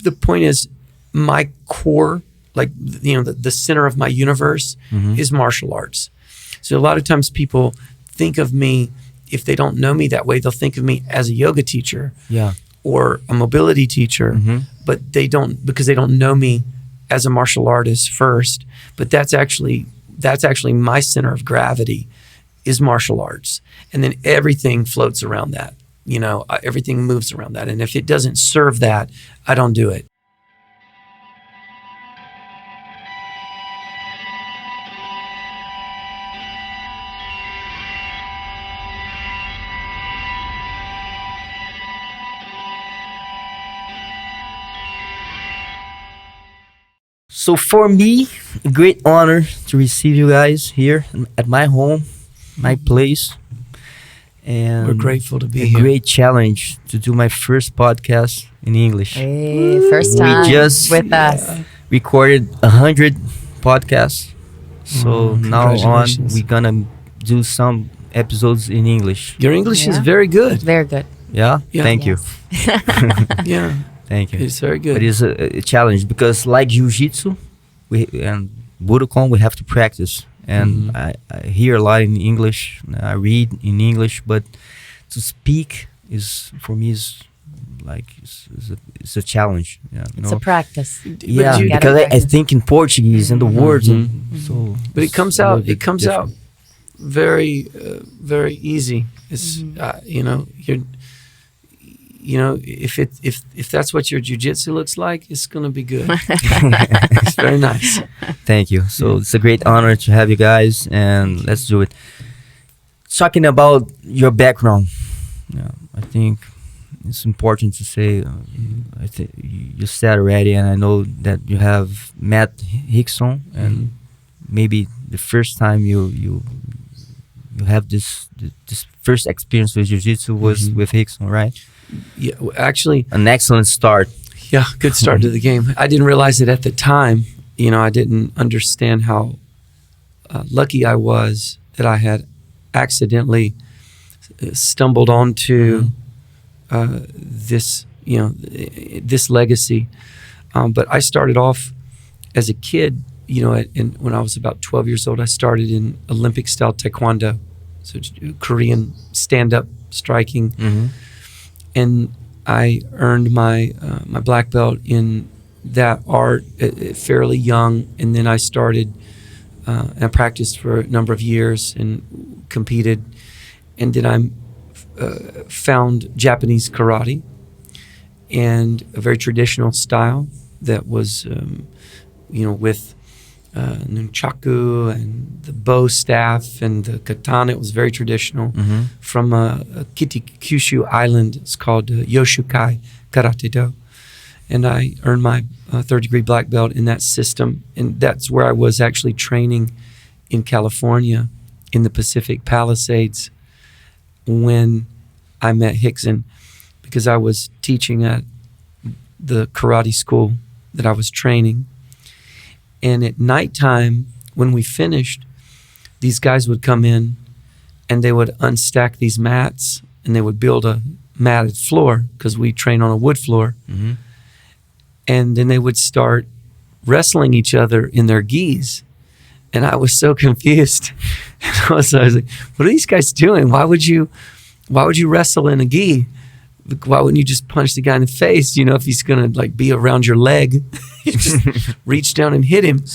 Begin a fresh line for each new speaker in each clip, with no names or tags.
the point is, my core, like, you know, the center of my universe is martial arts. So a lot of times people think of me, if they don't know me that way, they'll think of me as a yoga teacher or a mobility teacher, but they don't, because they don't know me as a martial artist first. But that's actually my center of gravity, is martial arts. And then everything floats around that. You know, everything moves around that. And if it doesn't serve that, I don't do it.
So for me, a great honor to receive you guys here at my home, my place. And
we're grateful to be here.
A great challenge to do my first podcast in English.
Hey, first time
we just
with us.
Recorded 100 podcasts. So now on, we're gonna do some episodes in English.
Your English is very good.
Very good.
Yeah? Thank you.
Yeah.
Thank you.
It's very good.
But it's a challenge because, like Jiu-Jitsu and Budokon, we have to practice. And I hear a lot in English. I read in English, but to speak is, for me, is like it's a challenge. Yeah,
it's a practice.
Yeah, because I think in Portuguese and the words, and so.
But it comes out. It comes out very, very easy. It's you know, if that's what your jiu-jitsu looks like, it's gonna be good. It's very nice.
Thank you. So it's a great honor to have you guys, and let's do it. Talking about your background, I think it's important to say. I think you said already, and I know that you have met Rickson, and maybe the first time you have this first experience with jiu-jitsu was with Rickson, right?
Yeah, actually,
an excellent start.
Yeah, good start to the game. I didn't realize it at the time. You know, I didn't understand how lucky I was that I had accidentally stumbled onto this, you know, this legacy. But I started off as a kid. You know, when I was about 12 years old, I started in Olympic-style taekwondo, so Korean stand-up striking. And I earned my my black belt in that art fairly young, and then I started and I practiced for a number of years and competed, and then I found Japanese karate and a very traditional style that was you know, with nunchaku and the bow staff and the katana. It was very traditional from a Kyushu island. It's called Yoshukai Karate Do. And I earned my third degree black belt in that system. And that's where I was actually training in California in the Pacific Palisades when I met Rickson, because I was teaching at the karate school that I was training. And at nighttime, when we finished, these guys would come in and they would unstack these mats and they would build a matted floor, because we train on a wood floor. And then they would start wrestling each other in their gis. And I was so confused. I was like, what are these guys doing? Why would you wrestle in a gi? Why wouldn't you just punch the guy in the face? You know, if he's going to like be around your leg, you just reach down and hit him.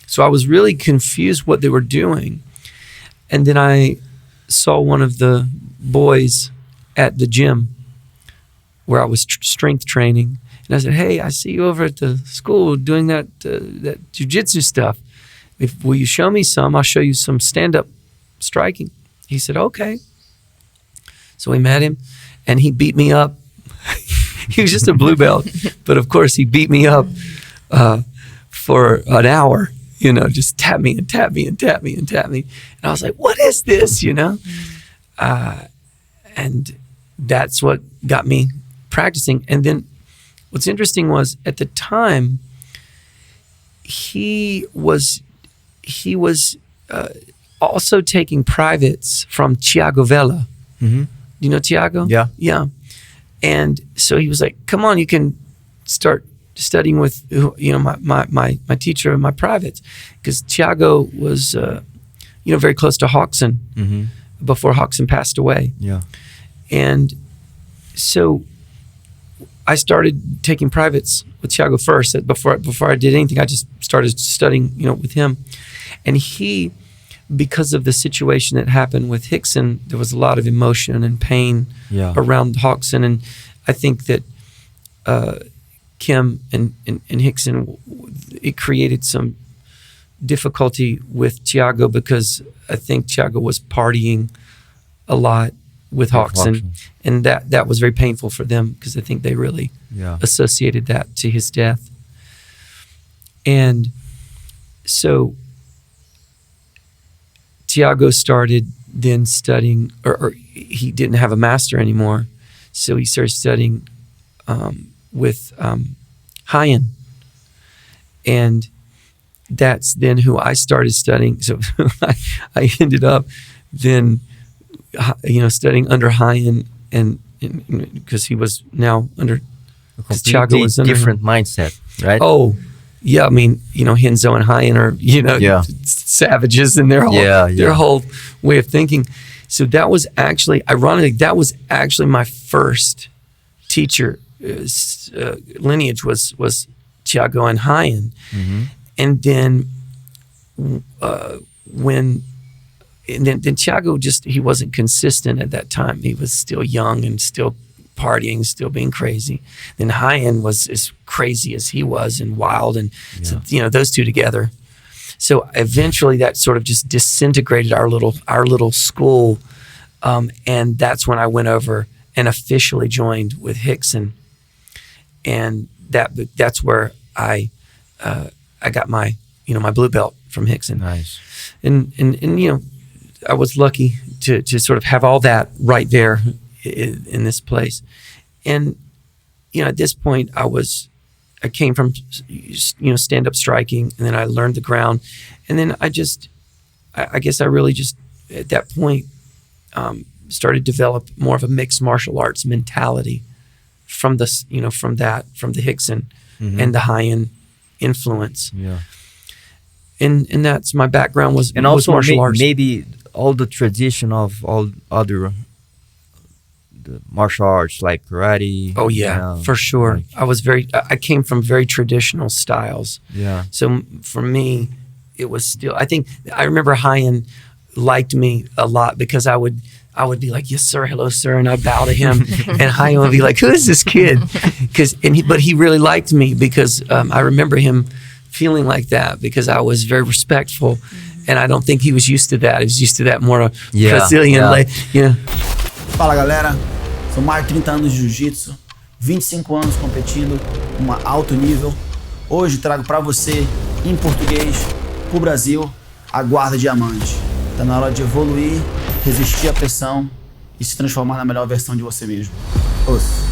So I was really confused what they were doing. And then I saw one of the boys at the gym where I was strength training. And I said, hey, I see you over at the school doing that jiu-jitsu stuff. Will you show me some? I'll show you some stand-up striking. He said, okay. So we met him. And he beat me up. He was just a blue belt, but of course he beat me up for an hour. You know, just tap me and tap me and tap me and tap me. And I was like, "What is this?" You know, and that's what got me practicing. And then, what's interesting was at the time he was also taking privates from Thiago Vela. You know Thiago?
Yeah.
Yeah. And so he was like, come on, you can start studying with my teacher and my privates, because Thiago was very close to Hawkson before Hawkson passed away.
Yeah.
And so I started taking privates with Thiago first. Before I did anything, I just started studying, with him. And he, because of the situation that happened with Rickson, there was a lot of emotion and pain around Hawkson. And I think that Kim and Rickson, it created some difficulty with Thiago, because I think Thiago was partying a lot with Hawkson, and that was very painful for them, because I think they really associated that to his death. And so Thiago started then studying, or he didn't have a master anymore, so he started studying with Hyan, and that's then who I started studying. So I ended up then studying under Hyan, and because he was now under,
a completely different mindset, right?
Oh, yeah. I mean, Henzo and Hyan are savages in their whole way of thinking. So that was actually, ironically, my first teacher lineage was Thiago and Hyan. And then then Thiago he wasn't consistent at that time. He was still young and still partying, still being crazy. Then Hyan was as crazy as he was and wild, and so, those two together. So eventually that sort of just disintegrated our little school, and that's when I went over and officially joined with Rickson, and that's where I got my my blue belt from Rickson.
Nice.
And I was lucky to sort of have all that right there in this place. And at this point I came from stand-up striking, and then I learned the ground, and then I guess I really just at that point started to develop more of a mixed martial arts mentality from the Rickson and the Hyan influence.
Yeah.
And that's my background was
martial
arts.
Maybe all the tradition of all other the martial arts like karate.
Oh yeah, for sure. I came from very traditional styles.
Yeah.
So for me, it was still, I remember Hyan liked me a lot, because I would be like, yes sir, hello sir, and I'd bow to him, and Hyan would be like, who is this kid? But he really liked me, because I remember him feeling like that, because I was very respectful, and I don't think he was used to that. He was used to that more Brazilian.
Fala galera, são mais de 30 anos de Jiu-Jitsu, 25 anos competindo em alto nível. Hoje trago para você, em português, pro Brasil, a guarda diamante. Tá na hora de evoluir, resistir à pressão e se transformar na melhor versão de você mesmo. Ouça.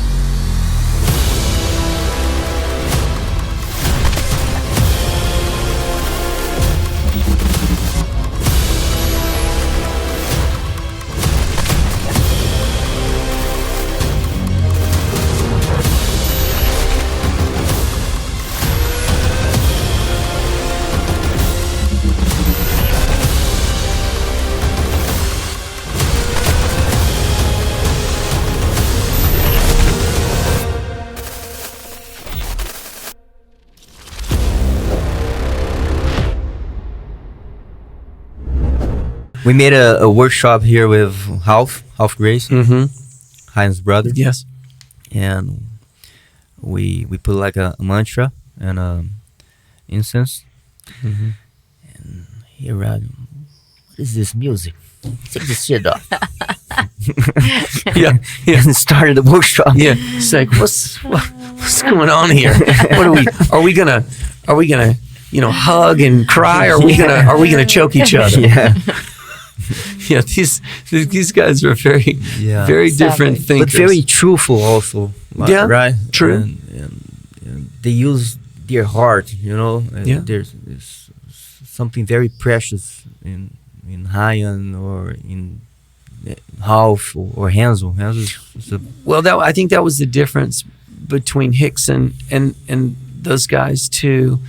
We made a workshop here with Half Grace, Hyan's brother.
Yes.
And we put like a mantra and incense. And he read, what is this music? Take this shit off. And started the workshop.
Yeah. It's like, what's going on here? Are we gonna hug and cry, or are we gonna choke each other?
Yeah.
Yeah, these guys are very different thinkers,
but very truthful also.
Yeah,
right.
True.
And they use their heart, There's something very precious in Hyan or in Half or Renzo. I think
that was the difference between Rickson and those guys too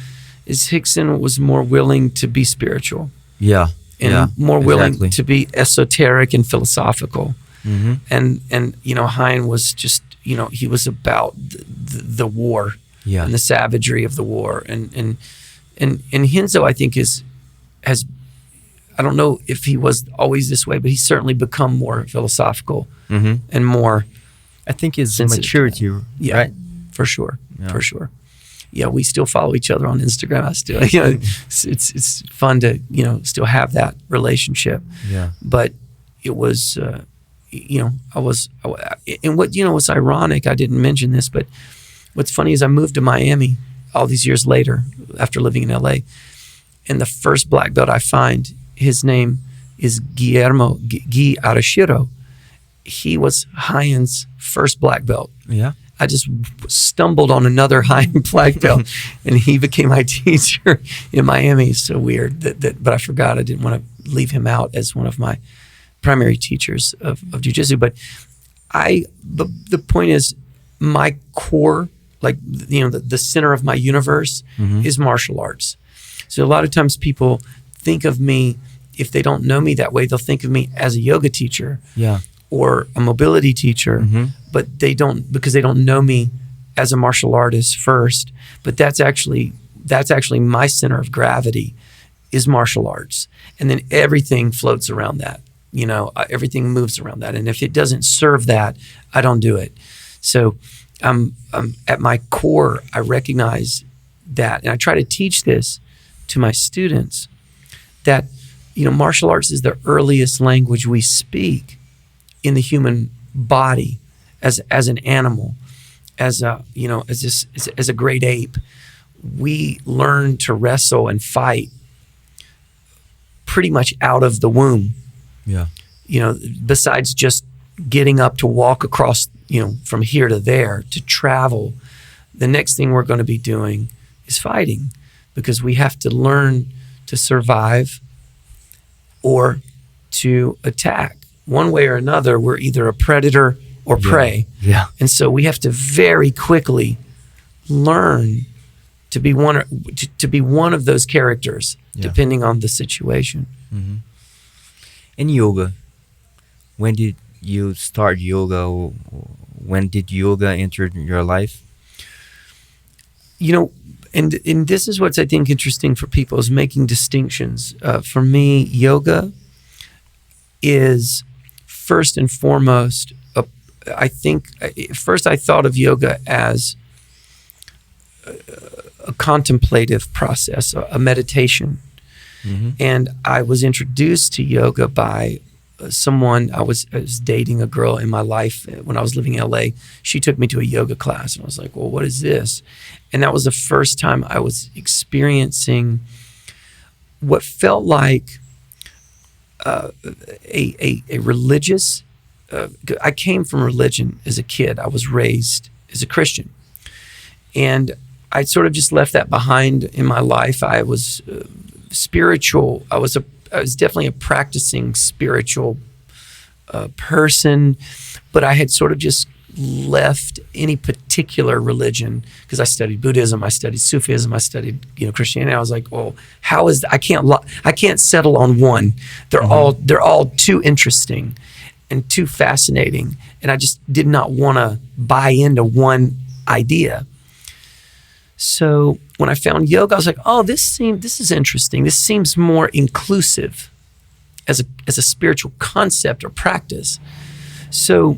is Hickson was more willing to be spiritual.
Yeah.
And more willing
exactly.
to be esoteric and philosophical.
Mhm.
And Hein was just, he was about the war
Yeah.
and the savagery of the war. And Hinzo, I think, has, I don't know if he was always this way, but he's certainly become more philosophical
Mhm.
and more,
I think it's
sensitive.
maturity,
Yeah.
right?
for sure,
Yeah.
for sure. Yeah, we still follow each other on Instagram. I still, it's fun to, still have that relationship.
Yeah.
But it was, and what, what's ironic, I didn't mention this, but what's funny is I moved to Miami all these years later after living in LA. And the first black belt I find, his name is Guy Arashiro. He was Hein's first black belt.
Yeah.
I just stumbled on another Hein black belt, and he became my teacher in Miami. It's so weird but I forgot. I didn't want to leave him out as one of my primary teachers of Jiu-Jitsu. But the point is, my core, like the center of my universe, is martial arts. So a lot of times people think of me, if they don't know me that way, they'll think of me as a yoga teacher.
Yeah.
Or a mobility teacher, but they don't, because they don't know me as a martial artist first. But that's actually my center of gravity, is martial arts, and then everything floats around that. Everything moves around that, and if it doesn't serve that, I don't do it. So, at my core, I recognize that, and I try to teach this to my students, that martial arts is the earliest language we speak in the human body, as an animal, as a great ape. We learn to wrestle and fight pretty much out of the womb.
Yeah.
Besides just getting up to walk across, from here to there, to travel, the next thing we're going to be doing is fighting, because we have to learn to survive or to attack. One way or another, we're either a predator or prey.
Yeah.
And so we have to very quickly learn to be one of those characters, depending on the situation.
Mm-hmm. In yoga, when did you start yoga? Or when did yoga enter your life?
And this is what's, I think, interesting for people, is making distinctions. For me, yoga is first and foremost, I think, first I thought of yoga as a contemplative process, a meditation. Mm-hmm. And I was introduced to yoga by someone. I was dating a girl in my life when I was living in LA. She took me to a yoga class, and I was like, well, what is this? And that was the first time I was experiencing what felt like a religious, I came from religion as a kid. I was raised as a Christian, and I sort of just left that behind in my life. I was spiritual. I was definitely a practicing spiritual person, but I had sort of just left any particular religion, because I studied Buddhism, I studied Sufism, I studied Christianity. I was like, well, I can't settle on one. They're all too interesting and too fascinating, and I just did not want to buy into one idea. So when I found yoga, I was like, oh, this is interesting. This seems more inclusive as a spiritual concept or practice. So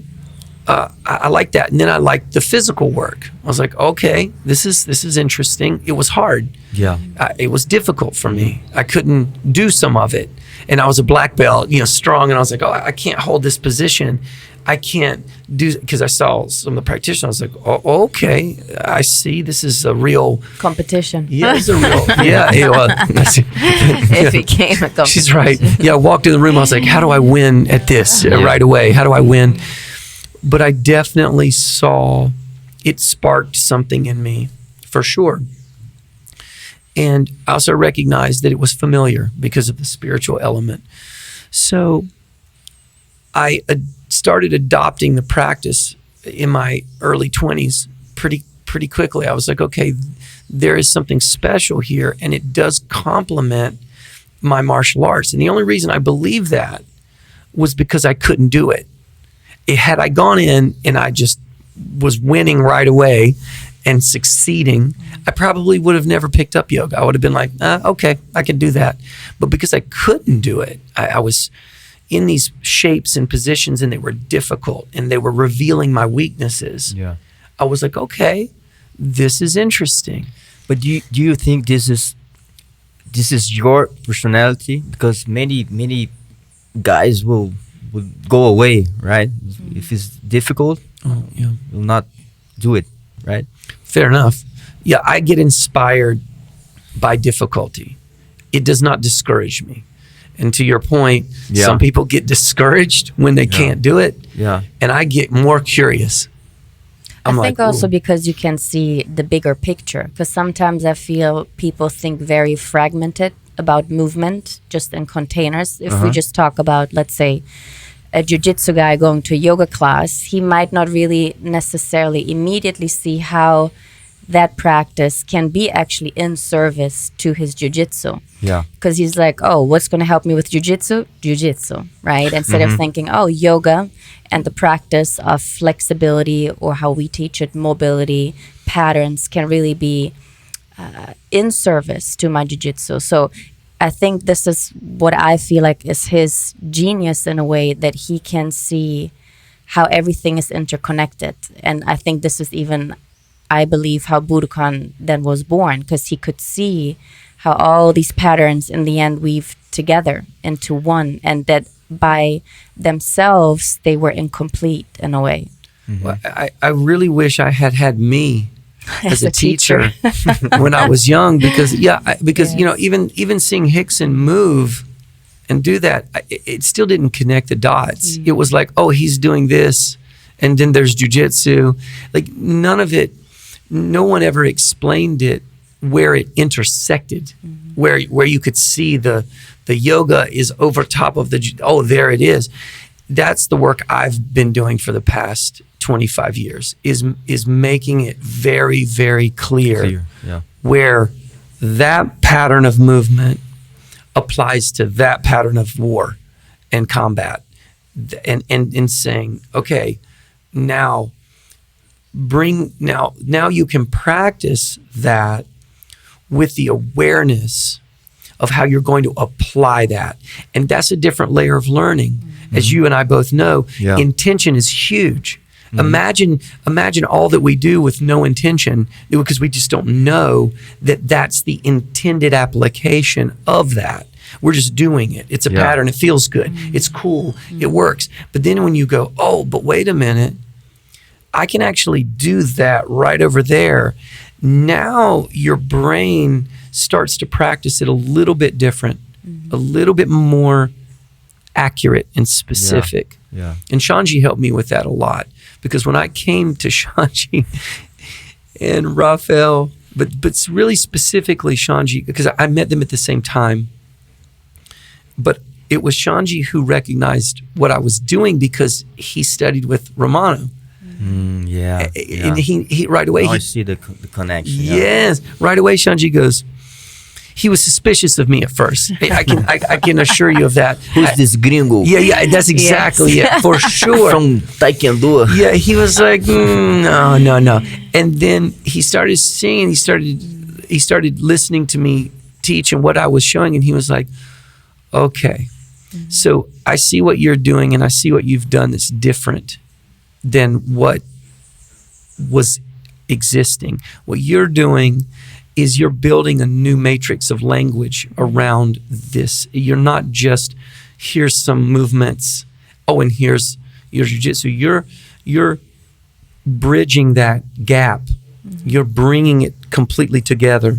I like that. And then I liked the physical work. I was like, okay, this is interesting. It was hard.
Yeah.
It was difficult for me. I couldn't do some of it. And I was a black belt, strong. And I was like, oh, I can't hold this position. I can't do, because I saw some of the practitioners. I was like, oh, okay, I see. This is a real
competition.
Yeah, it's a real. Yeah,
it became a competition.
She's right. Yeah, I walked in the room. I was like, how do I win at this right away? How do I win? But I definitely saw it sparked something in me, for sure. And I also recognized that it was familiar because of the spiritual element. So I started adopting the practice in my early 20s pretty pretty quickly. I was like, okay, there is something special here, and it does complement my martial arts. And the only reason I believe that was because I couldn't do it. Had I gone in and I just was winning right away and succeeding, I probably would have never picked up yoga. I would have been like, okay, I can do that. But because I couldn't do it, I was in these shapes and positions, and they were difficult, and they were revealing my weaknesses.
Yeah.
I was like, okay, this is interesting.
But do you think this is your personality? Because many guys will go away, right? If it's difficult, will not do it, right?
Fair enough. Yeah, I get inspired by difficulty. It does not discourage me. And to your point, some people get discouraged when they can't do it.
Yeah.
And I get more curious.
I think also because you can see the bigger picture. Because sometimes I feel people think very fragmented about movement, just in containers. If we just talk about, let's say, a jiu-jitsu guy going to a yoga class, he might not really necessarily immediately see how that practice can be actually in service to his jiu-jitsu.
Yeah.
Because he's like, oh, what's going to help me with jiu-jitsu? Jiu-jitsu, right? Instead of thinking, oh, yoga and the practice of flexibility, or how we teach it, mobility, patterns, can really be in service to my jiu-jitsu. So I think this is what I feel like is his genius, in a way that he can see how everything is interconnected. And I think this is even, I believe, how Budokon then was born, because he could see how all these patterns in the end weave together into one, and that by themselves they were incomplete in a way.
Well, I really wish I had me as a teacher when I was young, because you know, even seeing Rickson move and do that, it still didn't connect the dots. It was like, oh, he's doing this, and then there's jiu-jitsu. Like, none of it, no one ever explained it where it intersected, where you could see the yoga is over top of there it is. That's the work I've been doing for the past 25 years, is making it very, very clear. Where that pattern of movement applies to that pattern of war and combat, and saying, okay, now you can practice that with the awareness of how you're going to apply that. And that's a different layer of learning. As you and I both know, intention is huge. Imagine all that we do with no intention, because we just don't know that that's the intended application of that. We're just doing it. It's a pattern. It feels good. It's cool. It works. But then when you go, oh, but wait a minute, I can actually do that right over there. Now your brain starts to practice it a little bit different, a little bit more accurate and specific. And Shanji helped me with that a lot, because when I came to Shanji and Rafael, but really specifically Shanji, because I met them at the same time, but it was Shanji who recognized what I was doing, because he studied with Romano.
And
he right away,
I see the connection.
Yes, right away Shanji goes, he was suspicious of me at first. I can assure you of that.
Who's this gringo?
Yeah, that's exactly it, for sure.
From Taekwondo.
Yeah, he was like, no. And then he started seeing, he started listening to me teach and what I was showing, and he was like, okay, so I see what you're doing, and I see what you've done that's different than what was existing. What you're doing is you're building a new matrix of language around this. You're not just, here's some movements, and here's your jiu-jitsu. You're bridging that gap. You're bringing it completely together.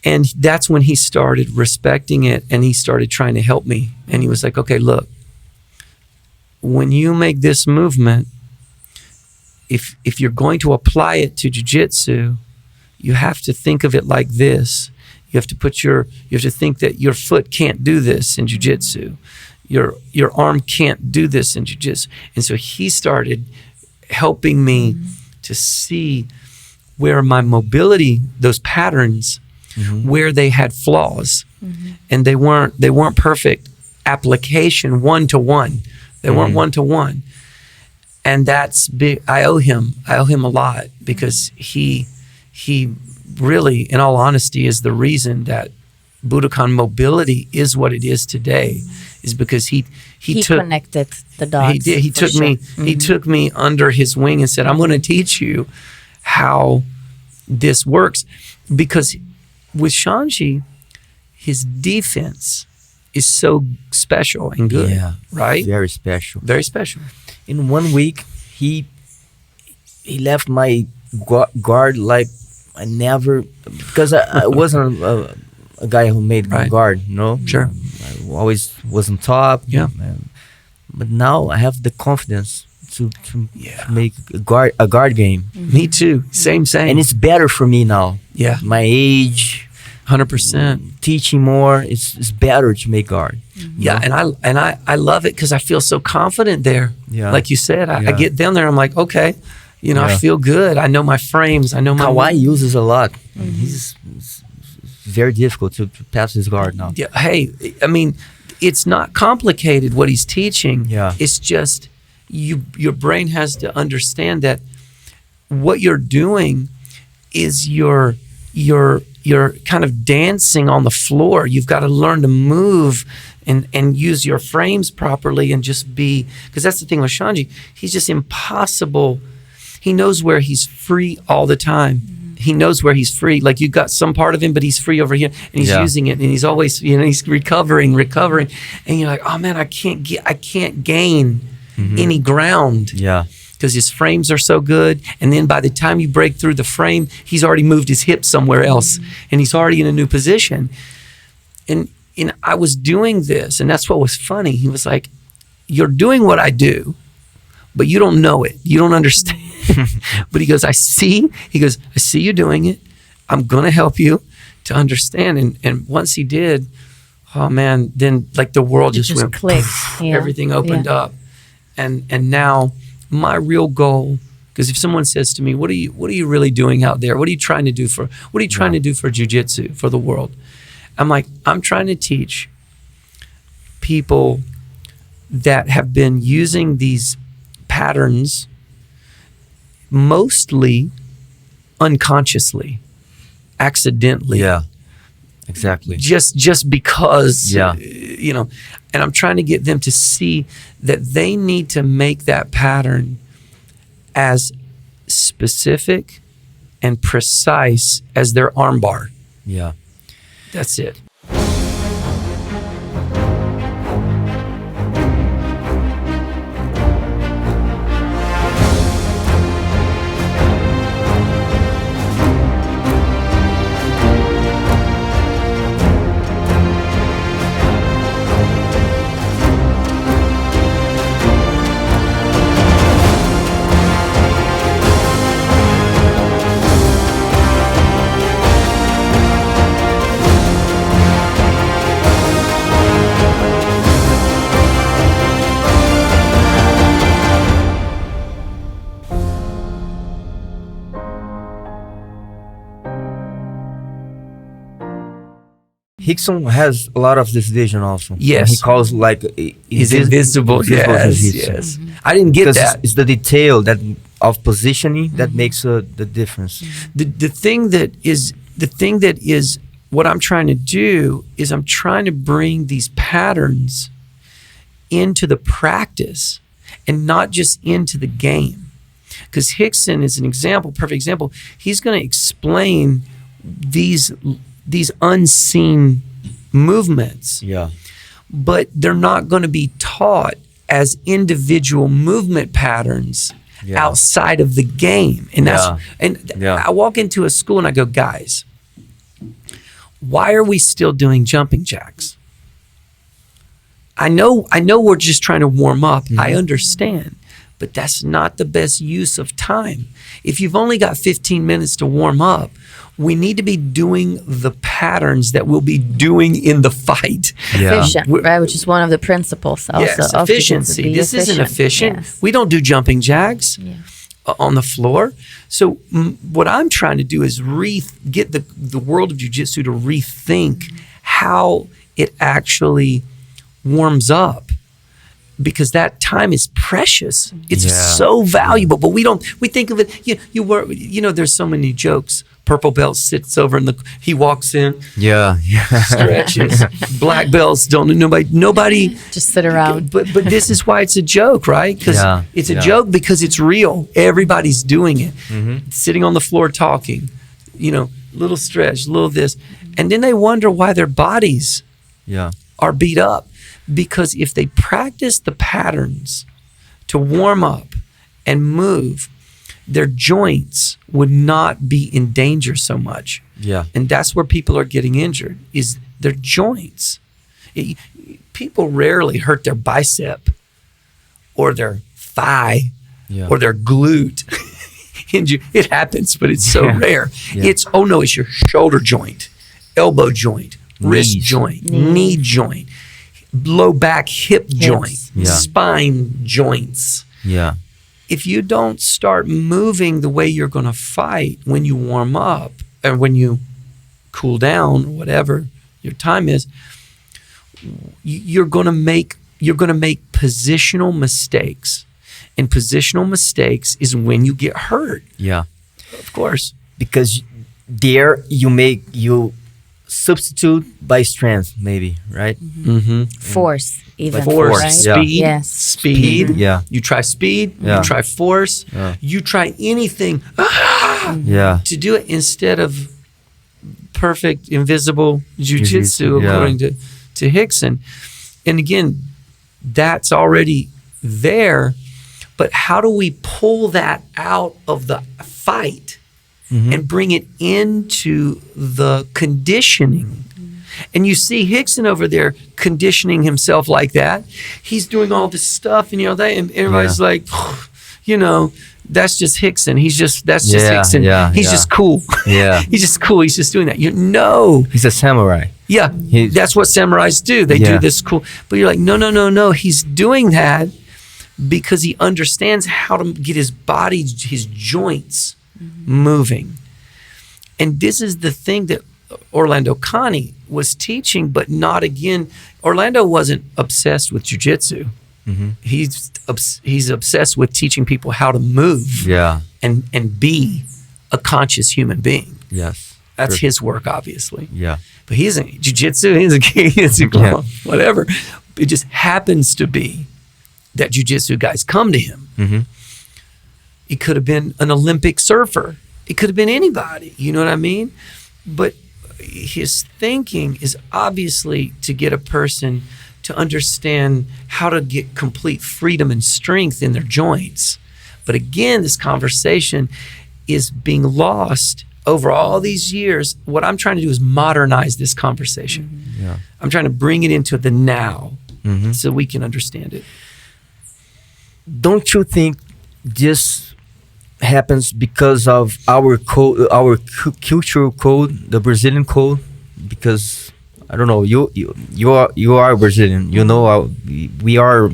And that's when he started respecting it, and he started trying to help me. And he was like, okay, look, when you make this movement, if you're going to apply it to jiu-jitsu, you have to think of it like this. You have to think that your foot can't do this in jiu-jitsu. Your arm can't do this in jiu-jitsu. And so he started helping me to see where my mobility, those patterns, where they had flaws, and they weren't perfect application one-to-one. They weren't one-to-one. And that's big. I owe him a lot, because he really, in all honesty, is the reason that Budokon Mobility is what it is today, is because he took,
connected the dots.
He did. He took
sure.
me. He took me under his wing and said, "I'm going to teach you how this works." Because with Shanji, his defense is so special and good.
Yeah,
right.
Very special.
Very special.
In 1 week, he left my guard like I never, because I wasn't a guy who made guard, you know?
Sure.
I always was on top.
Yeah.
But now I have the confidence to make a guard game.
Me too. Same.
And it's better for me now.
Yeah.
My age,
100%.
teaching more, it's better to make guard.
Yeah, and I love it because I feel so confident there.
Yeah.
Like you said, I get down there, I'm like, okay, I feel good. I know my frames. I know my...
Kawhi uses a lot. It's very difficult to pass his guard now.
Yeah. Hey, I mean, it's not complicated what he's teaching.
Yeah.
It's just your brain has to understand that what you're doing is you're kind of dancing on the floor. You've got to learn to move and use your frames properly and just be, because that's the thing with Shanji. He's just impossible. He knows where he's free all the time. He knows where he's free. Like you got some part of him, but he's free over here, and he's using it, and he's always, he's recovering, and you're like, oh man, I can't gain any ground.
Yeah.
Because his frames are so good, and then by the time you break through the frame, he's already moved his hip somewhere else, and he's already in a new position. And I was doing this, and that's what was funny. He was like, "You're doing what I do, but you don't know it. You don't understand." But he goes, "I see." He goes, "I see you doing it. I'm gonna help you to understand." And once he did, oh man, then like the world just went
clicked.
Everything opened up, and now. My real goal, because if someone says to me, what are you really doing out there? What are you trying to do for Jiu-Jitsu, for the world? I'm like, I'm trying to teach people that have been using these patterns mostly unconsciously, accidentally.
Yeah, exactly.
Just because, and I'm trying to get them to see that they need to make that pattern as specific and precise as their armbar.
Yeah.
That's it.
Rickson has a lot of this vision also.
Yes.
And he calls like
he's invisible. Yes. I didn't get that.
It's the detail of positioning that makes the difference.
The thing that is what I'm trying to do is I'm trying to bring these patterns into the practice and not just into the game. Because Rickson is an example, perfect example. He's going to explain these unseen movements.
Yeah.
But they're not going to be taught as individual movement patterns outside of the game. And I walk into a school and I go, guys, why are we still doing jumping jacks? I know we're just trying to warm up. I understand. But that's not the best use of time. If you've only got 15 minutes to warm up, we need to be doing the patterns that we'll be doing in the fight.
Yeah.
Efficient, right? Which is one of the principles also.
Yes,
of
efficiency. This isn't efficient.
Yes.
We don't do jumping jacks.
Yeah.
on the floor. So what I'm trying to do is get the world of jiu-jitsu to rethink how it actually warms up, because that time is precious. It's so valuable, but we think of it, there's so many jokes. Purple belt sits over he walks in, stretches. Black belts nobody
just sit around.
But this is why it's a joke, right? Because it's a joke because it's real. Everybody's doing it. Sitting on the floor talking, little stretch, little this. And then they wonder why their bodies are beat up. Because if they practice the patterns to warm up and move, their joints would not be in danger so much.
Yeah.
And that's where people are getting injured, is their joints. People rarely hurt their bicep or their thigh or their glute. It happens, but it's so rare.
Yeah.
It's your shoulder joint, elbow joint, wrist joint, knee joint, low back hip joint, spine joints.
Yeah.
If you don't start moving the way you're going to fight when you warm up or when you cool down or whatever your time is, you're going to make positional mistakes. And positional mistakes is when you get hurt.
Yeah.
Of course.
Because there you substitute by strength, maybe, right?
Force, even.
Force,
right?
speed,
Yes.
speed.
Yeah.
You try speed, you try force, you try anything to do it instead of perfect invisible jiu-jitsu, according to Hickson. And again, that's already there, but how do we pull that out of the fight and bring it into the conditioning? And you see Hickson over there conditioning himself like that. He's doing all this stuff, and and everybody's like, that's just Hickson. That's just Hickson. He's just cool.
Yeah.
He's just cool. He's just doing that.
He's a samurai.
Yeah. That's what samurais do. They do this cool. But you're like, no. He's doing that because he understands how to get his body, his joints moving. And this is the thing that Orlando Connie was teaching, but not again. Orlando wasn't obsessed with jiu-jitsu. He's obsessed with teaching people how to move and be a conscious human being.
Yes.
That's his work, obviously.
Yeah.
But he isn't jiu-jitsu, he's a whatever. It just happens to be that jiu-jitsu guys come to him. It could have been an Olympic surfer. It could have been anybody, you know what I mean? But his thinking is obviously to get a person to understand how to get complete freedom and strength in their joints. But again, this conversation is being lost over all these years. What I'm trying to do is modernize this conversation. I'm trying to bring it into the now so we can understand it.
Don't you think this happens because of our code, our cultural code, the Brazilian code? Because I don't know, you are Brazilian. You know, we are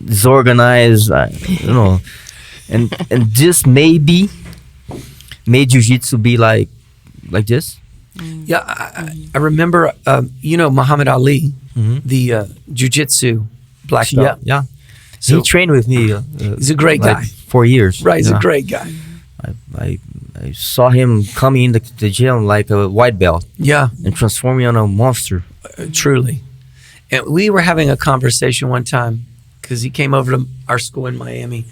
disorganized. And this maybe made jiu-jitsu be like this.
Yeah, I remember. Muhammad Ali, the jiu-jitsu black belt.
Yeah.
So
he trained with me.
He's a great guy.
4 years.
Right, he's a great guy.
I saw him coming in the gym like a white belt.
Yeah.
And transforming on a monster.
Truly. And we were having a conversation one time because he came over to our school in Miami,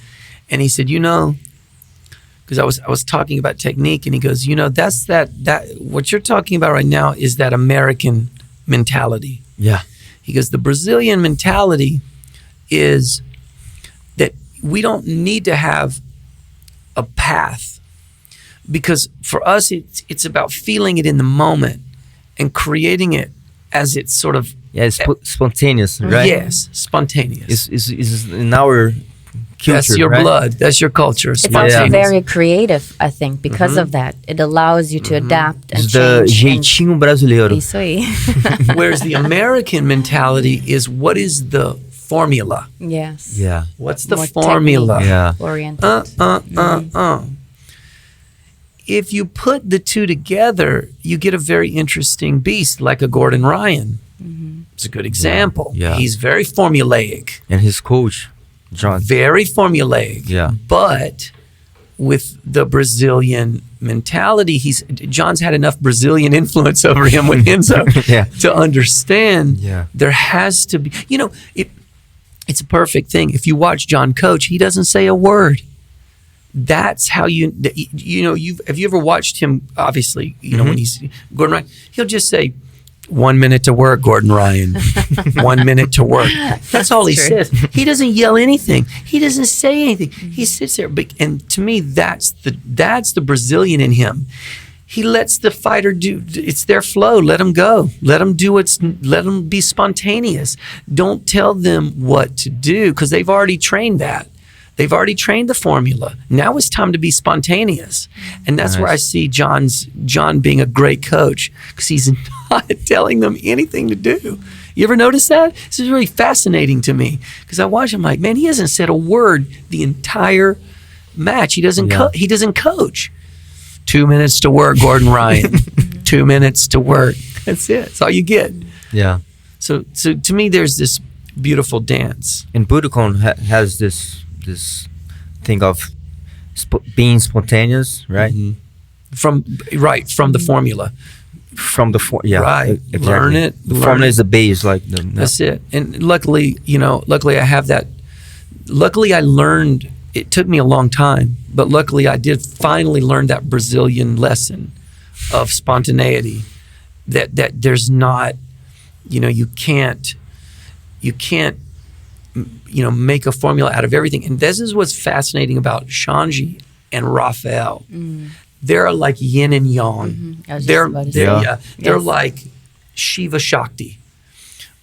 and he said, because I was talking about technique, and he goes, that's that what you're talking about right now is that American mentality.
Yeah.
He goes, the Brazilian mentality is that we don't need to have a path, because for us it's about feeling it in the moment and creating it as it's sort of
it's spontaneous, right?
Yes, spontaneous.
Is in our culture.
That's your blood. That's your culture.
It's also very creative, I think, because of that. It allows you to adapt and
it's the
change.
jeitinho brasileiro.
Isso aí.
Whereas the American mentality is, what is the formula.
Yes.
Yeah.
What's the
More
formula?
technique
Yeah.
oriented.
If you put the two together, you get a very interesting beast, like a Gordon Ryan. It's a good example.
Yeah.
He's very formulaic,
And his coach, John.
very formulaic.
Yeah.
But with the Brazilian mentality, John's had enough Brazilian influence over him with Enzo
Yeah.
to understand
Yeah.
there has to be, it's a perfect thing. If you watch John coach, he doesn't say a word. That's how have you ever watched him? Obviously, when he's Gordon Ryan, he'll just say 1 minute to work, Gordon Ryan. 1 minute to work. That's all he
true.
says. He doesn't yell anything. He doesn't say anything. He sits there. And to me, that's the Brazilian in him. He lets the fighter do. It's their flow. Let them go. Let them do let them be spontaneous. Don't tell them what to do because they've already trained that. They've already trained the formula. Now it's time to be spontaneous. And that's where I see John being a great coach because he's not telling them anything to do. You ever notice that? This is really fascinating to me because I watch him like, man, he hasn't said a word the entire match. He doesn't he doesn't coach. 2 minutes to work, Gordon Ryan. 2 minutes to work. That's it. That's all you get.
Yeah.
So to me, there's this beautiful dance.
And Budokon has this thing of being spontaneous, right?
From the formula.
From the
Right.
Exactly.
Learn it.
The formula is the base, like
That's it. And luckily I have that. Luckily I learned, it took me a long time, but luckily I did finally learn that Brazilian lesson of spontaneity, that there's not, you can't make a formula out of everything. And this is what's fascinating about Shanji and Rafael. They're like yin and yang.
I was just about to say.
They're
Yes.
like Shiva Shakti.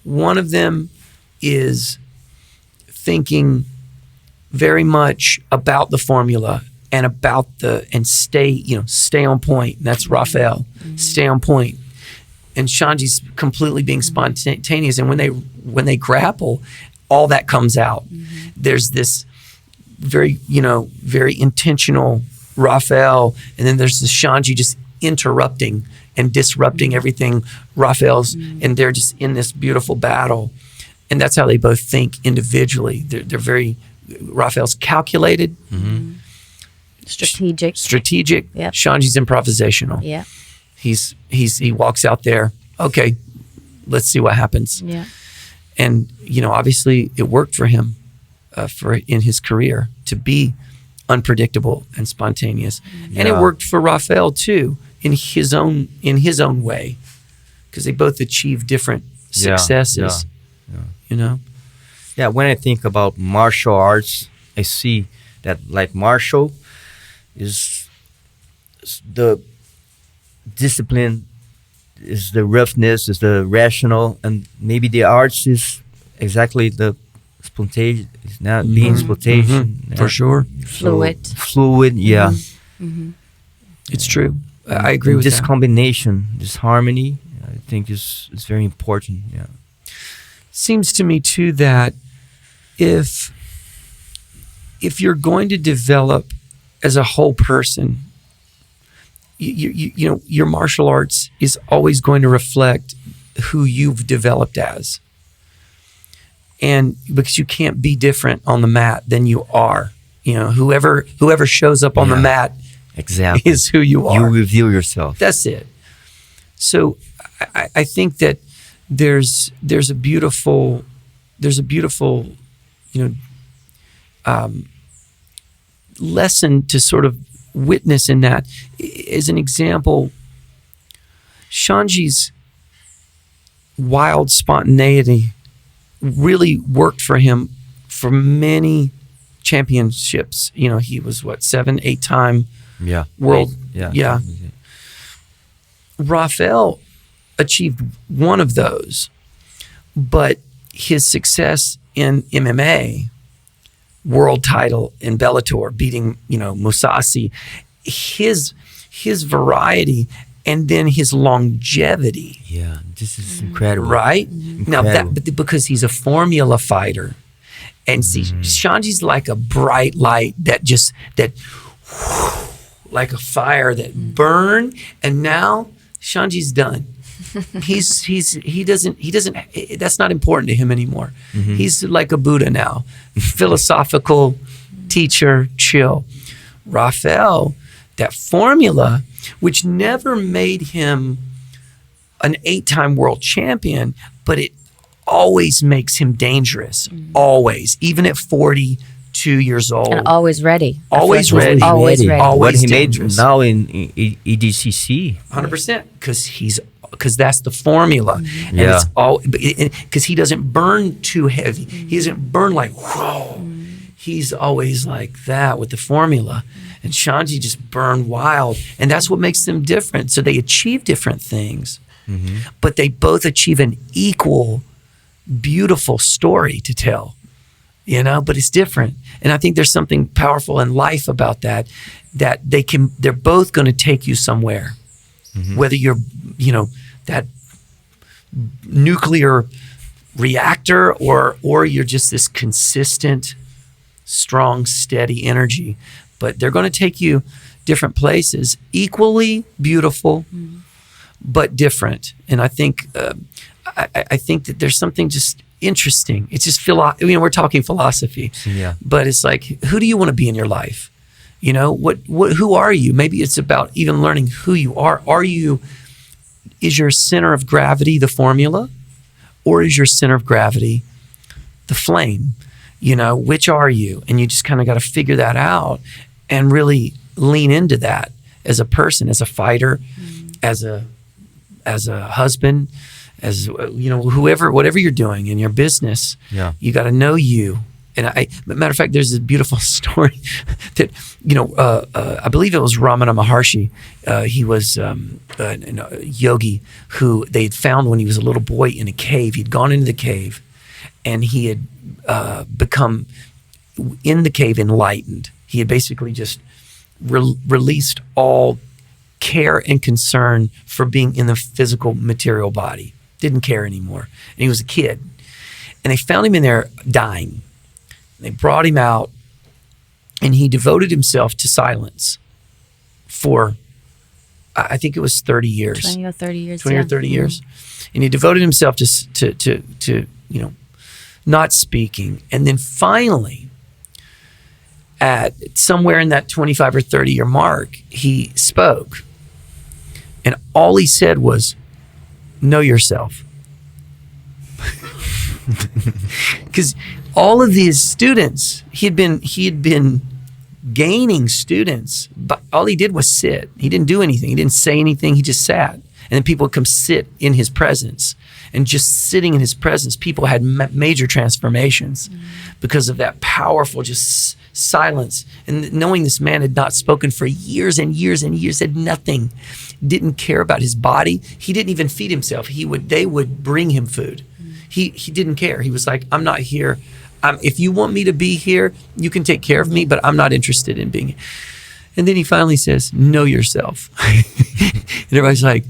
One of them is thinking very much about the formula and stay on point. And that's Rafael. Stay on point. And Shanji's completely being spontaneous. And when they grapple, all that comes out. There's this very intentional Rafael, and then there's the Shanji just interrupting and disrupting everything Rafael's, and they're just in this beautiful battle. And that's how they both think individually. They're very, Rafael's calculated, strategic.
Yep.
Shanji's improvisational.
Yeah.
He walks out there. Okay, let's see what happens.
Yeah.
And obviously, it worked for him, in his career to be unpredictable and spontaneous, and it worked for Rafael too in his own way, because they both achieved different successes.
Yeah, when I think about martial arts, I see that like martial is the discipline, is the roughness, is the rational, and maybe the arts is exactly the spontaneous, not being spontaneous.
For sure.
Fluid.
Yeah.
It's true. I agree with
this
that.
combination, this harmony, I think is very important. Yeah.
Seems to me too that if you're going to develop as a whole person, your martial arts is always going to reflect who you've developed as. And because you can't be different on the mat than you are. Whoever shows up on the mat
exactly
is who you are.
You reveal yourself.
That's it. So I think that there's a beautiful lesson to sort of witness in that. As an example, Shanji's wild spontaneity really worked for him for many championships. He was 7, 8-time world. Yeah. Rafael achieved one of those, but his success in MMA, world title in Bellator, beating Musasi, his variety and then his longevity.
Yeah, this is incredible.
Right? Now,
Incredible.
because he's a formula fighter. And see, Shanji's like a bright light that like a fire that burned, and now Shanji's done. he doesn't that's not important to him anymore. He's like a Buddha now, philosophical teacher, chill. Rafael, that formula, which never made him an 8-time world champion, but it always makes him dangerous. Always, even at 42 years old.
And always ready.
Always
I feel like
ready.
he's Always ready.
Always
What he
dangerous.
made now in EDCC.
100%, because that's the formula. And
Yeah.
it's all because he doesn't burn too heavy. He doesn't burn like whoa. He's always like that with the formula. And Shanji just burned wild. And that's what makes them different. So they achieve different things, but they both achieve an equal beautiful story to tell, but it's different. And I think there's something powerful in life about that they're both going to take you somewhere, whether you're, that nuclear reactor or you're just this consistent, strong, steady energy, but they're going to take you different places, equally beautiful, but different. And I think, I think that there's something just interesting. It's just we're talking philosophy, but it's like, who do you want to be in your life? Who are you? Maybe it's about even learning who you are. Is your center of gravity the formula, or is your center of gravity the flame? Which are you? And you just kind of got to figure that out and really lean into that as a person, as a fighter, as a husband, as whatever you're doing in your business. You got to know you. And matter of fact, there's a beautiful story that I believe it was Ramana Maharshi. He was a yogi who they had found when he was a little boy in a cave. He'd gone into the cave, and he had become in the cave enlightened. He had basically just released all care and concern for being in the physical material body. Didn't care anymore. And he was a kid. And they found him in there dying. They brought him out, and he devoted himself to silence for, I think it was 30 years.
20 or 30 years.
20 or 30 years. And he devoted himself to not speaking. And then finally, at somewhere in that 25 or 30 year mark, he spoke. And all he said was, know yourself. Because all of these students, he had been gaining students, but all he did was sit. He didn't do anything. He didn't say anything. He just sat. And then people would come sit in his presence. And just sitting in his presence, people had major transformations because of that powerful just silence. And knowing this man had not spoken for years and years and years, said nothing, didn't care about his body. He didn't even feed himself. They would bring him food. He didn't care. He was like, I'm not here. If you want me to be here, you can take care of me, but I'm not interested in being here. And then he finally says, know yourself. And everybody's like,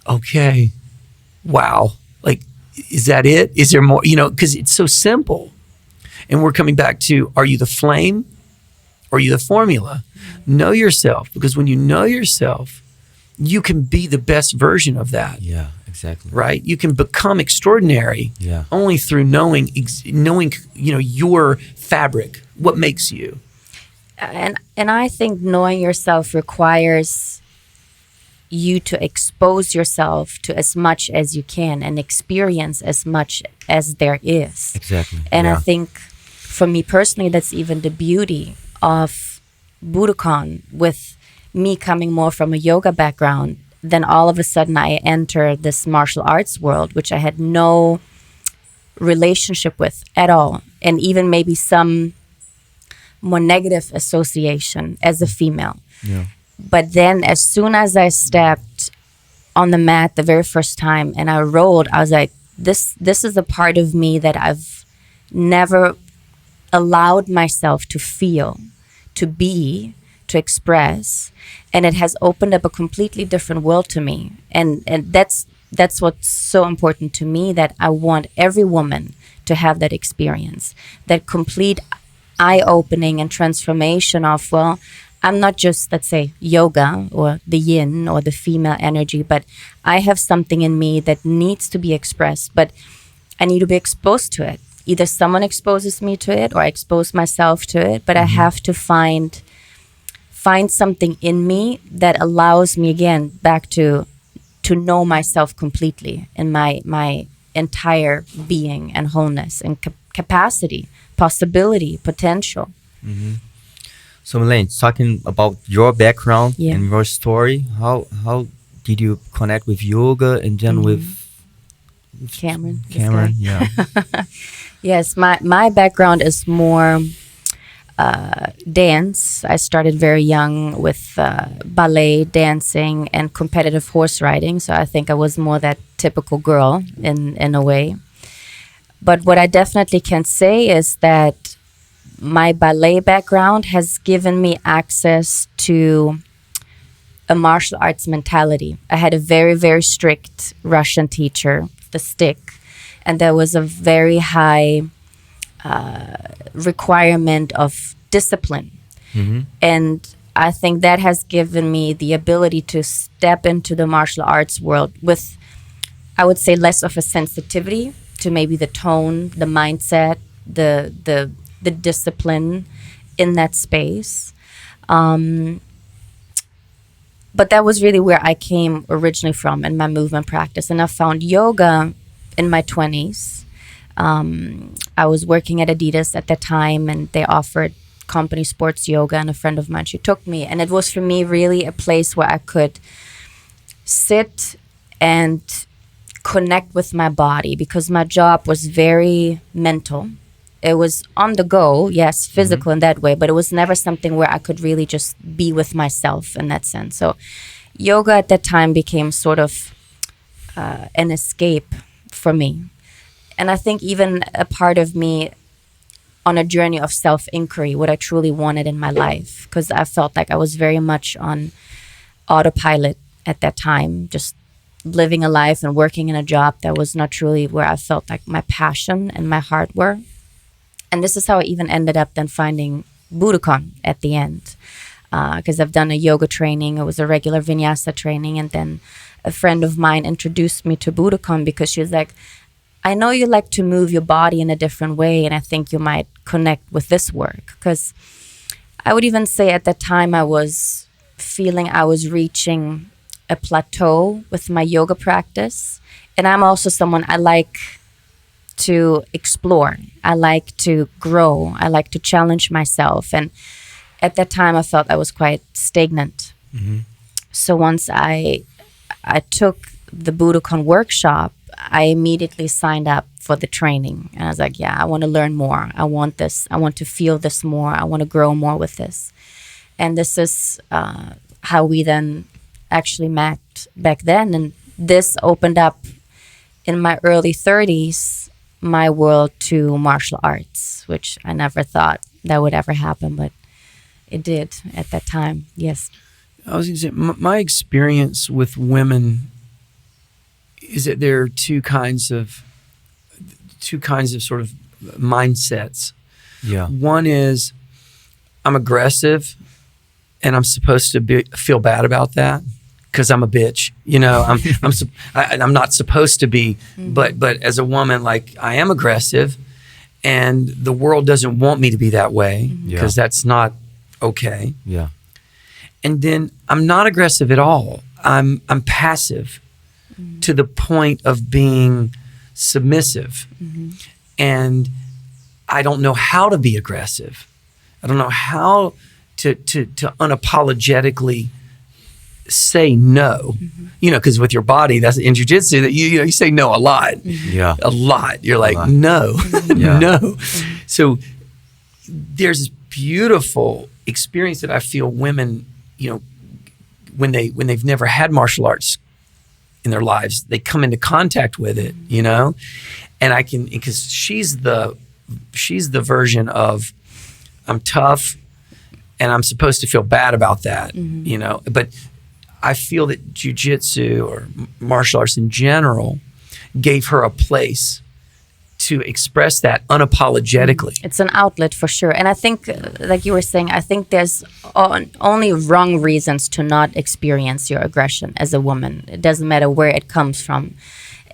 okay, wow. Like, is that it? Is there more? Because it's so simple. And we're coming back to, are you the flame or are you the formula? Know yourself, because when you know yourself, you can be the best version of that.
Yeah, exactly.
Right? You can become extraordinary only through knowing your fabric, what makes you.
And I think knowing yourself requires you to expose yourself to as much as you can and experience as much as there is.
Exactly.
And I think for me personally, that's even the beauty of Budokon. With me coming more from a yoga background, then all of a sudden I enter this martial arts world, which I had no relationship with at all. And even maybe some more negative association as a female.
Yeah.
But then as soon as I stepped on the mat the very first time and I rolled, I was like, this is a part of me that I've never allowed myself to feel, to be, to express, and it has opened up a completely different world to me. And that's what's so important to me, that I want every woman to have that experience, that complete eye-opening and transformation of, well, I'm not just, let's say, yoga or the yin or the female energy, but I have something in me that needs to be expressed, but I need to be exposed to it. Either someone exposes me to it or I expose myself to it, but I have to find something in me that allows me, again, back to know myself completely in my entire being and wholeness and capacity, possibility, potential.
So Melayne, talking about your background
Yeah.
and your story, how did you connect with yoga and then with
Cameron. this
Cameron?
guy.
Yeah.
Yes, my background is more dance. I started very young with ballet, dancing, and competitive horse riding. So I think I was more that typical girl in a way. But what I definitely can say is that my ballet background has given me access to a martial arts mentality. I had a very, very strict Russian teacher, the stick, and there was a very high requirement of discipline. And I think that has given me the ability to step into the martial arts world with, I would say, less of a sensitivity to maybe the tone, the mindset, the discipline in that space. But that was really where I came originally from in my movement practice. And I found yoga in my 20s. I was working at Adidas at that time, and they offered company sports yoga, and a friend of mine, she took me. And it was for me really a place where I could sit and connect with my body, because my job was very mental. It was on the go, yes, physical in that way, but it was never something where I could really just be with myself in that sense. So yoga at that time became sort of an escape for me. And I think even a part of me on a journey of self-inquiry, what I truly wanted in my life, because I felt like I was very much on autopilot at that time, just living a life and working in a job that was not truly where I felt like my passion and my heart were. And this is how I even ended up then finding Budokon at the end, because I've done a yoga training. It was a regular vinyasa training. And then a friend of mine introduced me to Budokon because she was like, I know you like to move your body in a different way, and I think you might connect with this work. Because I would even say at that time I was feeling I was reaching a plateau with my yoga practice. And I'm also someone, I like to explore. I like to grow. I like to challenge myself. And at that time, I felt I was quite stagnant. So once I took the Budokon workshop, I immediately signed up for the training. And I was like, yeah, I want to learn more. I want this. I want to feel this more. I want to grow more with this. And this is how we then actually met back then. And this opened up in my early 30s my world to martial arts, which I never thought that would ever happen, but it did at that time. Yes.
I was going to say, my experience with women is that there are two kinds of sort of mindsets.
Yeah.
One is I'm aggressive, and I'm supposed to feel bad about that because I'm a bitch. You know, I'm not supposed to be, but as a woman, like, I am aggressive, and the world doesn't want me to be that way because that's not okay.
Yeah.
And then I'm not aggressive at all. I'm passive to the point of being submissive. And I don't know how to be aggressive. I don't know how to unapologetically say no. You know, because with your body, that's in jiu-jitsu, that you say no a lot.
Yeah.
A lot. You're like,
lot.
no,
Yeah.
no. So there's this beautiful experience that I feel women, you know, when they've never had martial arts in their lives, they come into contact with it, you know, and I can, because she's the version of I'm tough and I'm supposed to feel bad about that, you know. But I feel that jiu-jitsu or martial arts in general gave her a place to express that unapologetically.
It's an outlet for sure. And I think, like you were saying, I think there's only wrong reasons to not experience your aggression as a woman. It doesn't matter where it comes from.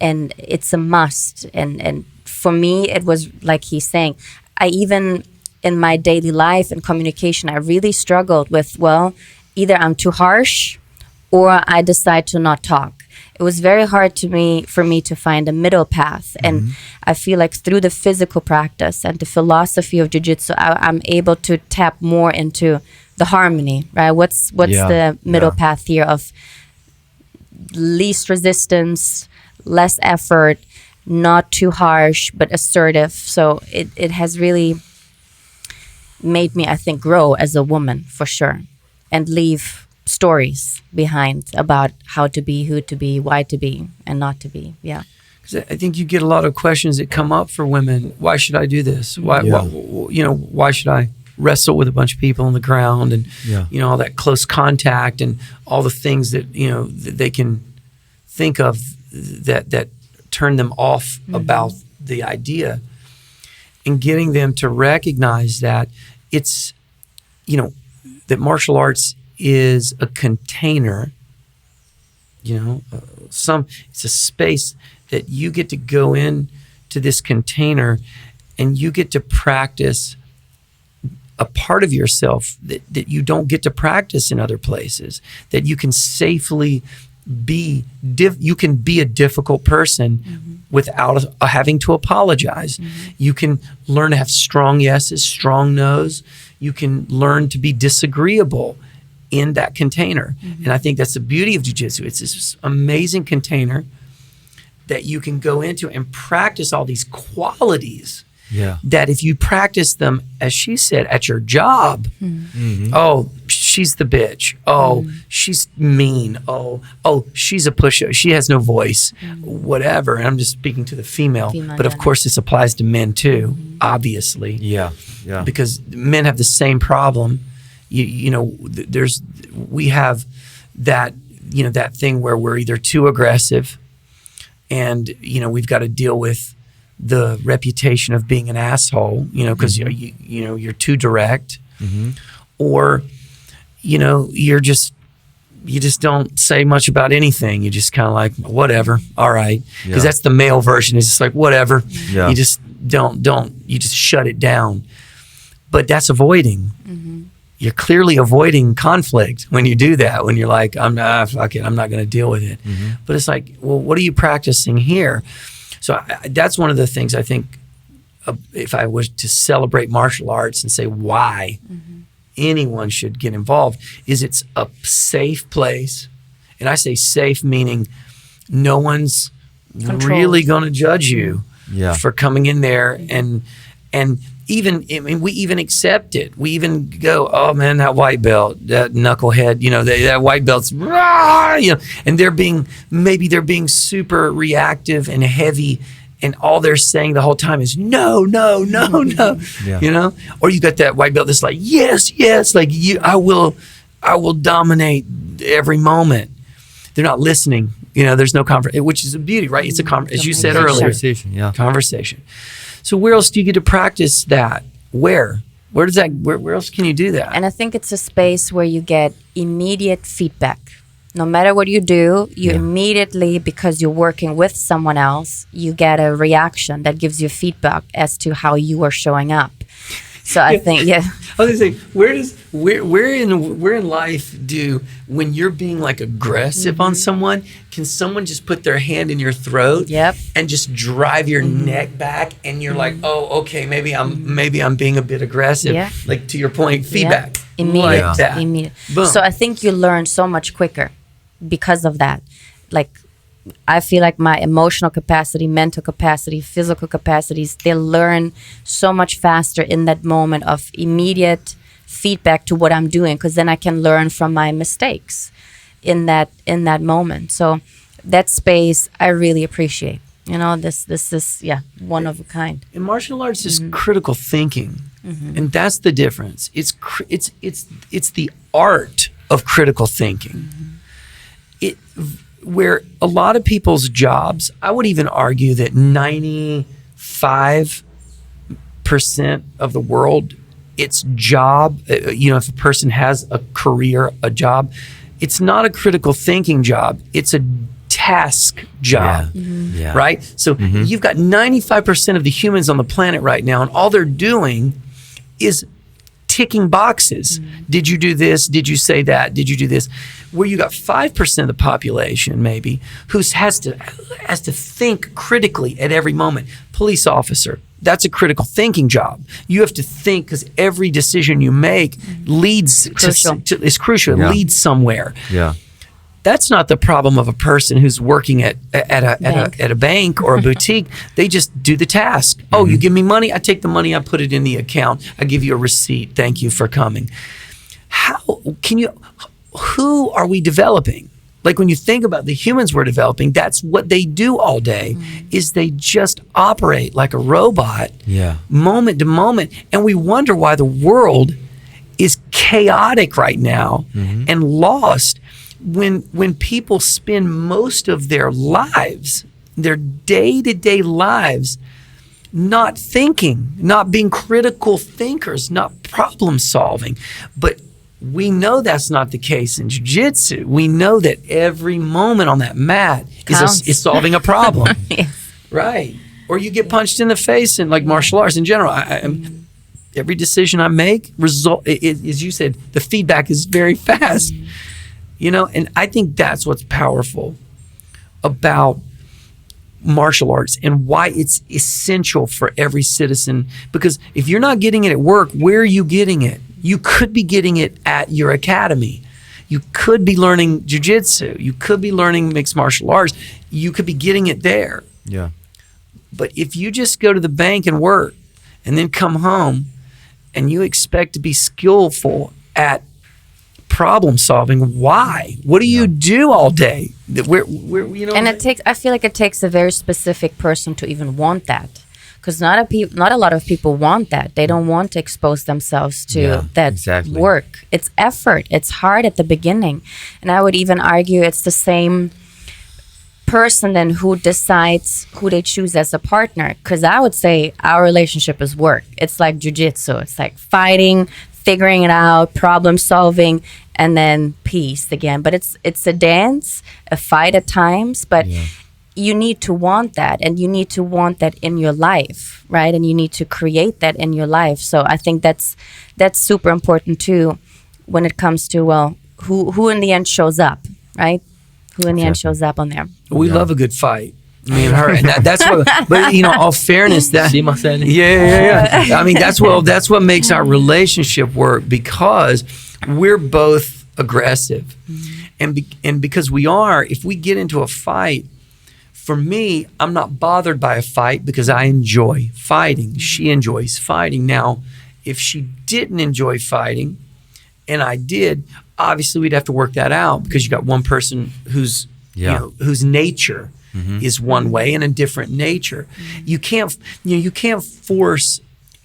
And it's a must. And for me, it was like he's saying, I even in my daily life and communication, I really struggled with, well, either I'm too harsh or I decide to not talk. It was very hard for me to find a middle path. And I feel like through the physical practice and the philosophy of jiu-jitsu, I'm able to tap more into the harmony, right? What's the middle path here of least resistance, less effort, not too harsh, but assertive. So it has really made me, I think, grow as a woman for sure, and leave stories behind about how to be, who to be, why to be, and not to be. Yeah.
Because I think you get a lot of questions that come up for women. Why should I do this? Why why should I wrestle with a bunch of people on the ground and all that close contact and all the things that that they can think of that turn them off about the idea, and getting them to recognize that it's that martial arts is a container, it's a space that you get to go in to this container and you get to practice a part of yourself that you don't get to practice in other places, that you can safely be, you can be a difficult person without having to apologize. You can learn to have strong yeses, strong nos. You can learn to be disagreeable in that container. And I think that's the beauty of jiu-jitsu. It's this amazing container that you can go into and practice all these qualities that if you practice them, as she said, at your job, oh, she's the bitch. Oh, she's mean. Oh, she's a pusher. She has no voice, whatever. And I'm just speaking to the female but of course this applies to men too, obviously. Yeah. Because men have the same problem. We have that, that thing where we're either too aggressive and, we've got to deal with the reputation of being an asshole, because you're too direct, or, you just don't say much about anything. You just kind of like, whatever. All right. Because that's the male version. It's just like, whatever. You just you just shut it down. But that's avoiding. You're clearly avoiding conflict when you do that, when you're like, I'm not going to deal with it. But it's like, well, what are you practicing here? So that's one of the things I think, if I was to celebrate martial arts and say why anyone should get involved, is it's a safe place. And I say safe meaning no one's really going to judge you for coming in there and we even accept it. We even go, oh man, that white belt, that knucklehead, that white belt's, and they're being super reactive and heavy, and all they're saying the whole time is no, or you got that white belt that's like, yes, like I will dominate every moment. They're not listening. There's no conversation, which is a beauty, right? It's a as you said earlier, conversation. So where else do you get to practice that? Where else can you do that?
And I think it's a space where you get immediate feedback. No matter what you do, you immediately, because you're working with someone else, you get a reaction that gives you feedback as to how you are showing up. So I think, I
was going to say, where in life when you're being like aggressive on someone, can someone just put their hand in your throat and just drive your neck back, and you're like, oh, okay, maybe I'm being a bit aggressive. Like to your point, feedback.
Immediate.
Like that.
Immediate.
Boom.
So I think you learn so much quicker because of that. Like, I feel like my emotional capacity, mental capacity, physical capacities, they learn so much faster in that moment of immediate feedback to what I'm doing, because then I can learn from my mistakes in that moment. So that space I really appreciate. You know, this is one of a kind.
And martial arts is critical thinking, and that's the difference. It's the art of critical thinking. Where a lot of people's jobs, I would even argue that 95% of the world, its job, if a person has a career, a job, it's not a critical thinking job. It's a task job, right? So you've got 95% of the humans on the planet right now, and all they're doing is ticking boxes. Did you do this? Did you say that? Did you do this? Where you got 5% of the population maybe who has to think critically at every moment. Police officer, that's a critical thinking job. You have to think because every decision you make leads is crucial. It leads somewhere.
Yeah.
That's not the problem of a person who's working at a bank or a boutique. They just do the task. Oh, you give me money, I take the money, I put it in the account, I give you a receipt. Thank you for coming. Who are we developing? Like when you think about the humans we're developing, that's what they do all day, is they just operate like a robot, moment to moment. And we wonder why the world is chaotic right now and lost. When people spend most of their lives, their day-to-day lives, not thinking, not being critical thinkers, not problem solving. But we know that's not the case in Jiu-Jitsu. We know that every moment on that mat is solving a problem, right? Or you get punched in the face, and like martial arts in general, every decision I make, as you said, the feedback is very fast. And I think that's what's powerful about martial arts and why it's essential for every citizen. Because if you're not getting it at work, where are you getting it? You could be getting it at your academy. You could be learning jiu-jitsu. You could be learning mixed martial arts. You could be getting it there.
Yeah.
But if you just go to the bank and work and then come home and you expect to be skillful at problem solving, why? What do you do all day?
And I feel like it takes a very specific person to even want that, because not a lot of people want that. They don't want to expose themselves to work. It's effort. It's hard at the beginning, and I would even argue it's the same person then who decides who they choose as a partner. Because I would say our relationship is work. It's like jiu-jitsu. It's like fighting, figuring it out, problem solving, and then peace again. But it's a dance, a fight at times, but you need to want that, and you need to want that in your life, right? And you need to create that in your life. So I think that's super important too when it comes to, who in the end shows up, right? Who in the end shows up on there.
We love a good fight. Me and her, and that's what. But all fairness, that I mean, that's what makes our relationship work, because we're both aggressive, and because we are. If we get into a fight, for me, I'm not bothered by a fight because I enjoy fighting. She enjoys fighting. Now, if she didn't enjoy fighting, and I did, obviously we'd have to work that out, because you got one person whose nature is one way and a different nature. You can't force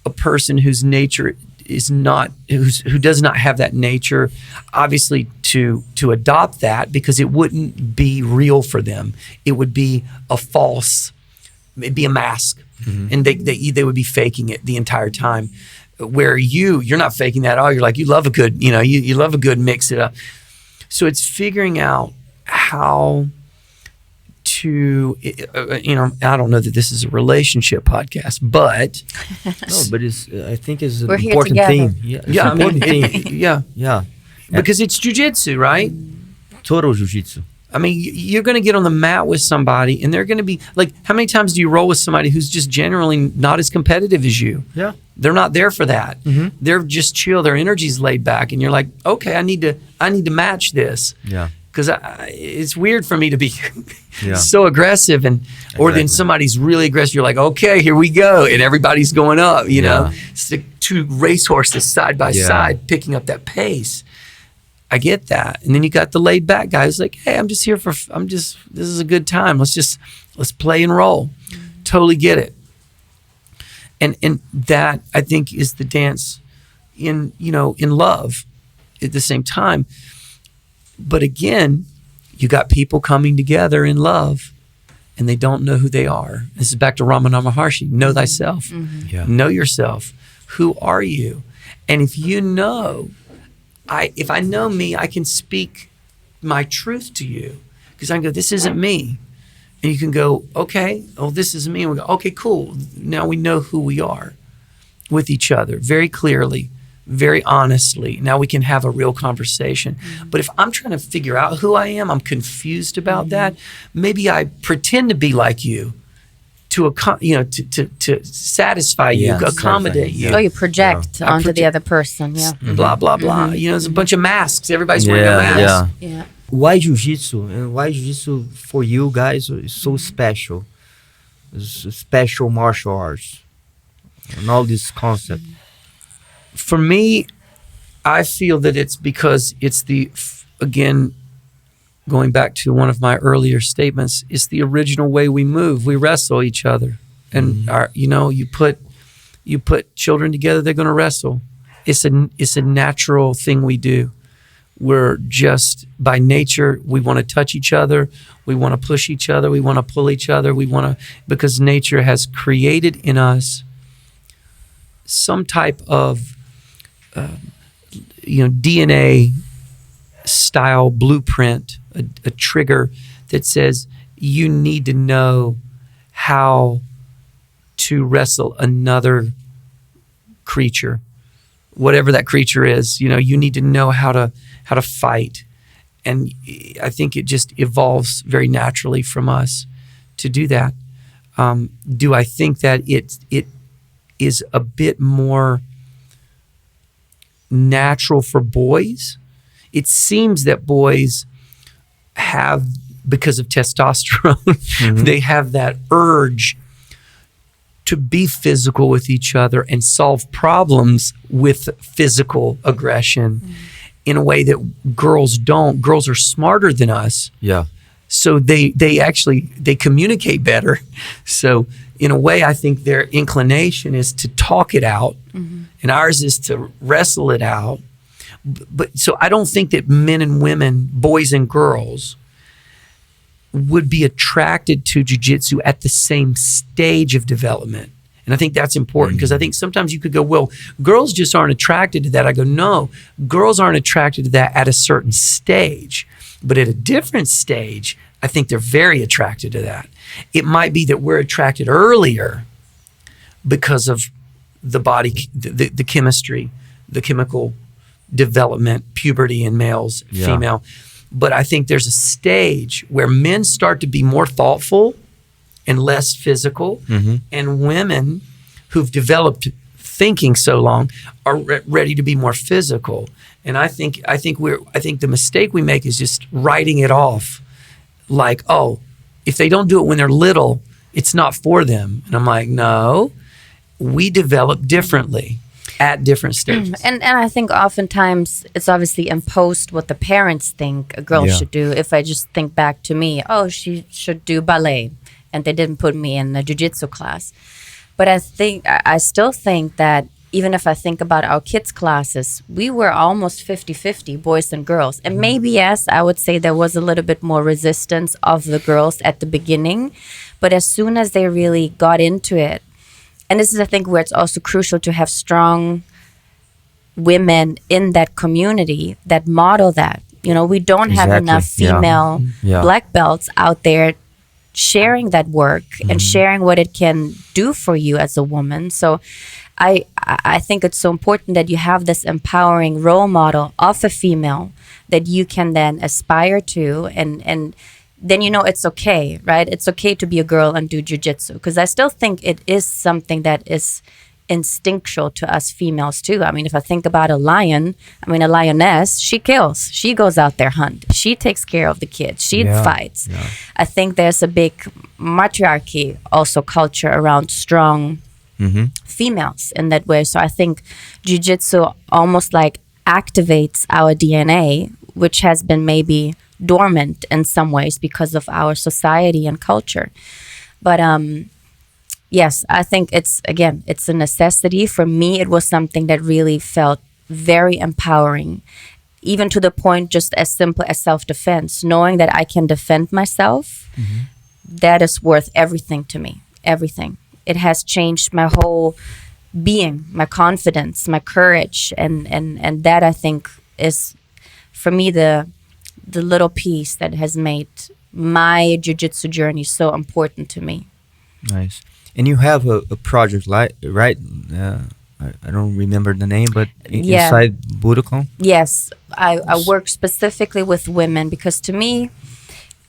a person whose nature is not, who does not have that nature, obviously to adopt that, because it wouldn't be real for them. It would be it'd be a mask, and they would be faking it the entire time. Where you're not faking that at all. You're like, you love a good, you love a good mix it up. So it's figuring out how to, I don't know that this is a relationship podcast, but
I think it's an
we're
important theme.
Because it's jiu-jitsu, right?
Total jiu-jitsu.
I mean, you're going to get on the mat with somebody, and they're going to be like, how many times do you roll with somebody who's just generally not as competitive as you? Yeah. They're not there for that. They're just chill. Their energy's laid back, and you're like, okay, I need to match this. Yeah. Because it's weird for me to be so aggressive, or then somebody's really aggressive. You're like, okay, here we go, and everybody's going up. It's the two racehorses side by side, picking up that pace. I get that. And then you got the laid back guy who's like, hey, this is a good time. Let's play and roll. Totally get it. And that, I think, is the dance in love at the same time. But again, you got people coming together in love and they don't know who they are. This is back to Ramana Maharshi. Know thyself. Know yourself. Who are you? And if you know, if I know me, I can speak my truth to you, because I can go, this isn't me. And you can go, okay, oh, this is me. And we go, okay, cool. Now we know who we are with each other very clearly, very honestly. Now we can have a real conversation. But if I'm trying to figure out who I am, I'm confused about that. Maybe I pretend to be like you to satisfy you, accommodate you.
Oh, you project onto the other person. Yeah.
Blah, blah, blah. There's a bunch of masks. Everybody's wearing a mask.
Yeah.
Why Jiu-Jitsu? And why Jiu-Jitsu for you guys is so special? It's a special martial arts and all this concept.
For me, I feel that it's because it's again, going back to one of my earlier statements, it's the original way we move. We wrestle each other. And you put children together, they're going to wrestle. It's a natural thing we do. We're just, by nature, we want to touch each other. We want to push each other. We want to pull each other. Because nature has created in us some type of, DNA style blueprint, a trigger that says you need to know how to wrestle another creature, whatever that creature is. You need to know how to fight. And I think it just evolves very naturally from us to do that. Do I think that it is a bit more natural for boys? It seems that boys have, because of testosterone, they have that urge to be physical with each other and solve problems with physical aggression in a way that girls don't. Girls are smarter than us.
Yeah.
So they communicate better. So in a way, I think their inclination is to talk it out, and ours is to wrestle it out. But so I don't think that men and women, boys and girls, would be attracted to jiu-jitsu at the same stage of development. And I think that's important, because I think sometimes you could go, well, girls just aren't attracted to that. I go, no, girls aren't attracted to that at a certain stage. But at a different stage, I think they're very attracted to that. It might be that we're attracted earlier because of the body, the chemistry, the chemical development, puberty in males, female. But I think there's a stage where men start to be more thoughtful and less physical, and women who've developed thinking so long are ready to be more physical. And I think the mistake we make is just writing it off, like, oh, if they don't do it when they're little, it's not for them. And I'm like, no, we develop differently at different stages.
And I think oftentimes it's obviously imposed what the parents think a girl should do. If I just think back to me, oh, she should do ballet, and they didn't put me in a jiu-jitsu class. But I still think that even if I think about our kids' classes, we were almost 50-50, boys and girls. And maybe, yes, I would say there was a little bit more resistance of the girls at the beginning. But as soon as they really got into it, and this is, I think, where it's also crucial to have strong women in that community that model that. We don't have enough female black belts out there sharing that work and sharing what it can do for you as a woman. So I think it's so important that you have this empowering role model of a female that you can then aspire to, and then it's okay, right? It's okay to be a girl and do jiu-jitsu, because I still think it is something that is instinctual to us females too. I mean, if I think about a lioness, she kills. She goes out there, hunt. She takes care of the kids. She fights. Yeah. I think there's a big matriarchy, also culture around strong females in that way. So I think jiu-jitsu almost like activates our DNA which has been maybe dormant in some ways because of our society and culture. But yes, I think it's a necessity. For me, it was something that really felt very empowering, even to the point just as simple as self-defense, knowing that I can defend myself. That is worth everything to me, everything. It has changed my whole being, my confidence, my courage, and that I think is, for me, the little piece that has made my jiu-jitsu journey so important to me.
Nice. And you have a project, right? I don't remember the name, but inside Budokon?
Yes, I work specifically with women because to me,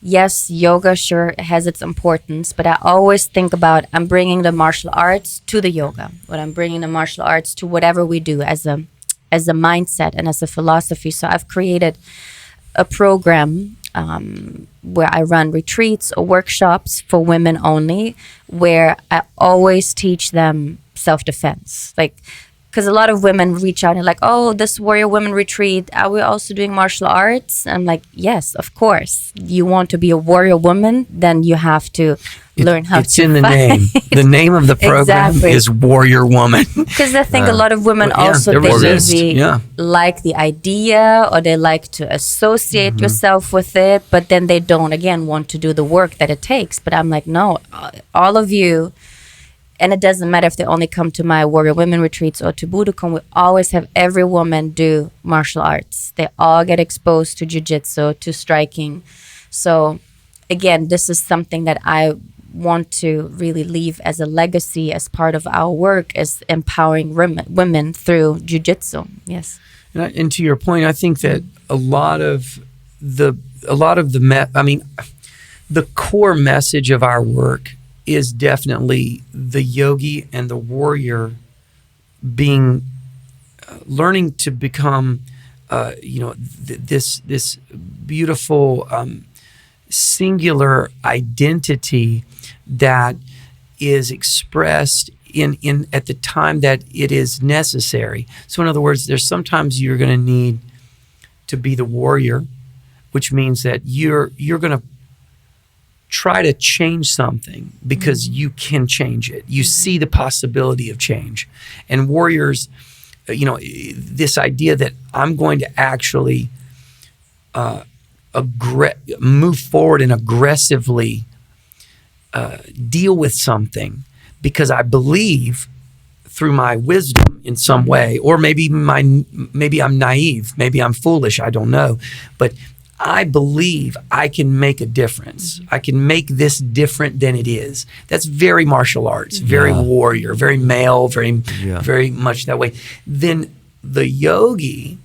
yes, yoga sure has its importance, but I always think about I'm bringing the martial arts to the yoga, or I'm bringing the martial arts to whatever we do as a mindset and as a philosophy. So I've created a program where I run retreats or workshops for women only, where I always teach them self-defense. Like, because a lot of women reach out and like, oh, this warrior women retreat, are we also doing martial arts? I'm like, yes, of course. You want to be a warrior woman, then you have to learn how to
It's in
fight.
the name. The name of the program
Exactly.
is Warrior Woman.
Because I think a lot of women
Well, yeah,
also,
they're
they
resist,
maybe
yeah.
like the idea, or they like to associate yourself with it, but then they don't, again, want to do the work that it takes. But I'm like, no, all of you, and it doesn't matter if they only come to my Warrior Women retreats or to Budokon, we always have every woman do martial arts. They all get exposed to jiu-jitsu, to striking. So again, this is something that I want to really leave as a legacy, as part of our work, is empowering women through jiu-jitsu. Yes.
And to your point, I think that the core message of our work is definitely the yogi and the warrior learning to become, this beautiful singular identity that is expressed in at the time that it is necessary. So in other words, there's sometimes you're going to need to be the warrior, which means that you're going to try to change something because you can change it. You see the possibility of change. And warriors, this idea that I'm going to actually move forward and aggressively deal with something because I believe through my wisdom in some way, or maybe I'm naive, maybe I'm foolish, I don't know, but I believe I can make a difference. I can make this different than it is. That's very martial arts, very warrior, very male, very much that way. Then the yogi,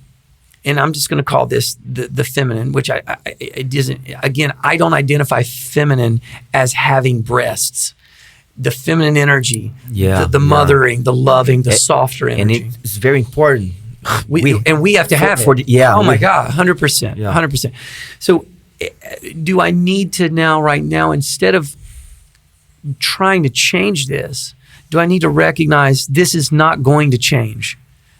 and I'm just going to call this the feminine, which it isn't. Again, I don't identify feminine as having breasts. The feminine energy, the mothering, the loving, the softer energy,
and it's very important.
We have to have it. Oh my God, 100%, 100%. So, do I need to right now, instead of trying to change this, do I need to recognize this is not going to change?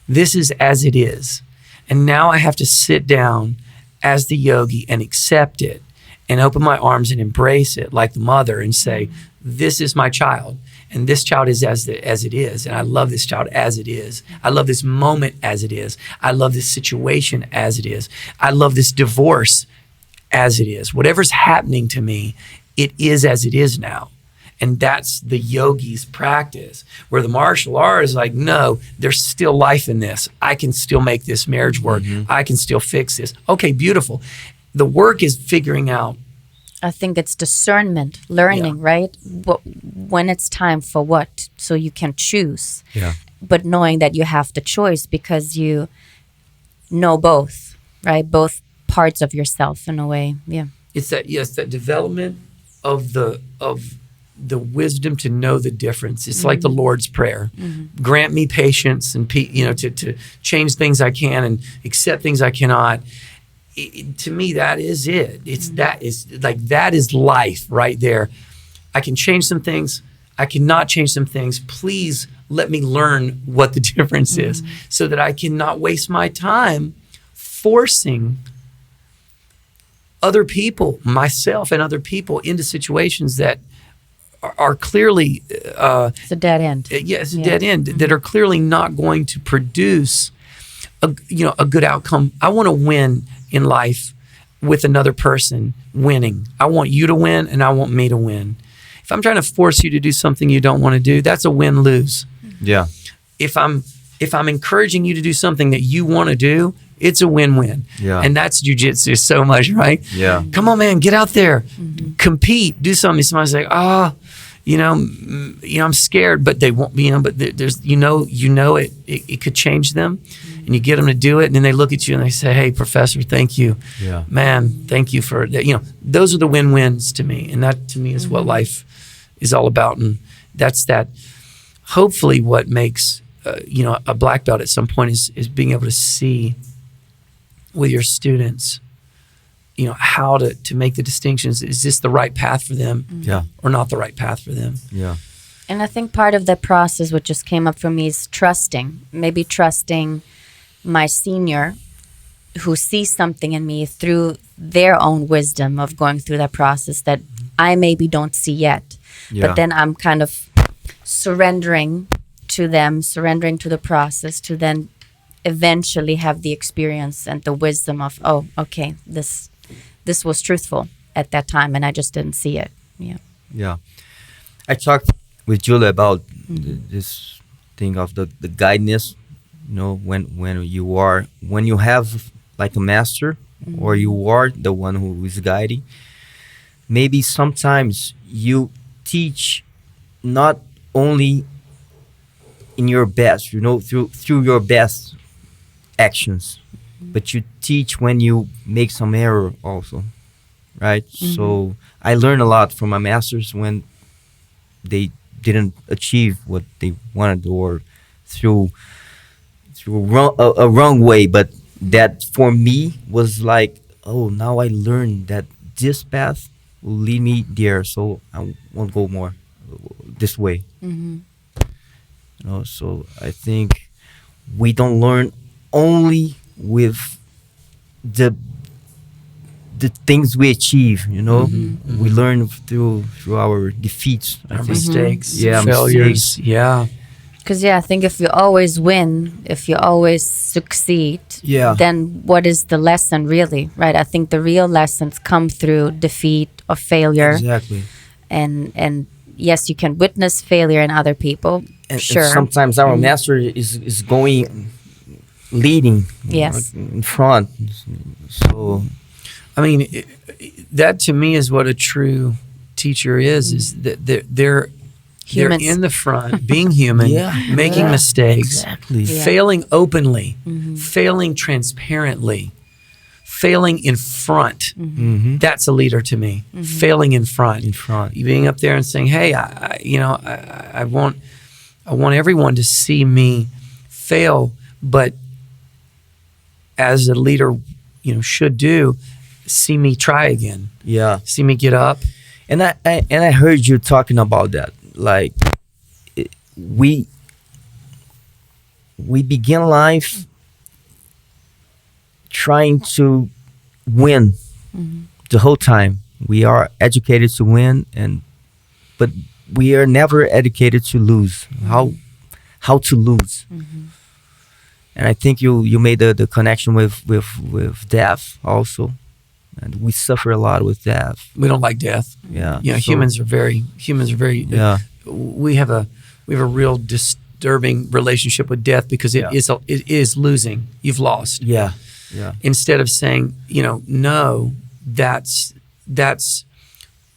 This is as it is. And now I have to sit down as the yogi and accept it and open my arms and embrace it like the mother and say, this is my child. And this child is as it is. And I love this child as it is. I love this moment as it is. I love this situation as it is. I love this divorce as it is. Whatever's happening to me, it is as it is now. And that's the yogi's practice. Where the martial art is like, no, there's still life in this. I can still make this marriage work. I can still fix this. Okay, beautiful. The work is figuring out.
I think it's discernment, learning, right? When it's time for what, so you can choose.
Yeah.
But knowing that you have the choice because you know both, right? Both parts of yourself in a way. Yeah.
It's that development of the wisdom to know the difference. It's like the Lord's Prayer. Grant me patience and to change things I can and accept things I cannot. To me, that is it. That is life right there. I can change some things. I cannot change some things. Please let me learn what the difference is so that I cannot waste my time forcing other people, myself and other people, into situations that are clearly
It's a dead end.
it's a dead end, that are clearly not going to produce a good outcome. I want to win in life with another person winning. I want you to win, and I want me to win. If I'm trying to force you to do something you don't want to do, that's a win-lose.
Yeah.
If I'm encouraging you to do something that you want to do, it's a win-win.
Yeah.
And that's jiu-jitsu so much, right?
Yeah.
Come on, man, get out there, compete, do something. Somebody's like, I'm scared, but they won't be. But there's, it could change them, and you get them to do it, and then they look at you and they say, "Hey, professor, thank you, man, thank you for that." Those are the win-wins to me, and that to me is what life is all about, and that's that. Hopefully, what makes a black belt at some point is being able to see with your students, how to make the distinctions. Is this the right path for them, or not the right path for them?
Yeah.
And I think part of the process, what just came up for me, is maybe trusting my senior who sees something in me through their own wisdom of going through that process that I maybe don't see yet.
Yeah.
But then I'm kind of surrendering to them, surrendering to the process, to then eventually have the experience and the wisdom of, oh, okay, this was truthful at that time, and I just didn't see it. Yeah.
Yeah. I talked with Julia about this thing of the guidance, when you have like a master, or you are the one who is guiding. Maybe sometimes you teach not only in your best, through your best actions, but you teach when you make some error also, right? So I learned a lot from my masters when they didn't achieve what they wanted, or through a wrong way, but that for me was like, oh, now I learned that this path will lead me there, so I won't go more this way. So I think we don't learn only with the things we achieve, we learn through our defeats,
Our mistakes,
Yeah,
failures.
mistakes.
Yeah.
Because, I think if you always win, if you always succeed, then what is the lesson really, right? I think the real lessons come through defeat or failure.
Exactly.
And yes, you can witness failure in other people,
And
sure.
sometimes our master is leading
Yes.
in front. So,
I mean, that to me is what a true teacher is that they're
Humans.
in the front, being human, making mistakes,
exactly.
failing openly, failing transparently, failing in front. That's a leader to me. Failing in front. Being up there and saying, "Hey, I want everyone to see me fail, but as a leader, should do, see me try again.
Yeah.
See me get up."
And I heard you talking about that. Like, we begin life trying to win the whole time. We are educated to win, but we are never educated to lose. How to lose. And I think you made the connection with death also. And we suffer a lot with death.
We don't like death.
Yeah.
Humans are very.
Yeah.
We have a real disturbing relationship with death because it is losing. You've lost.
Yeah. Yeah.
Instead of saying, no, that's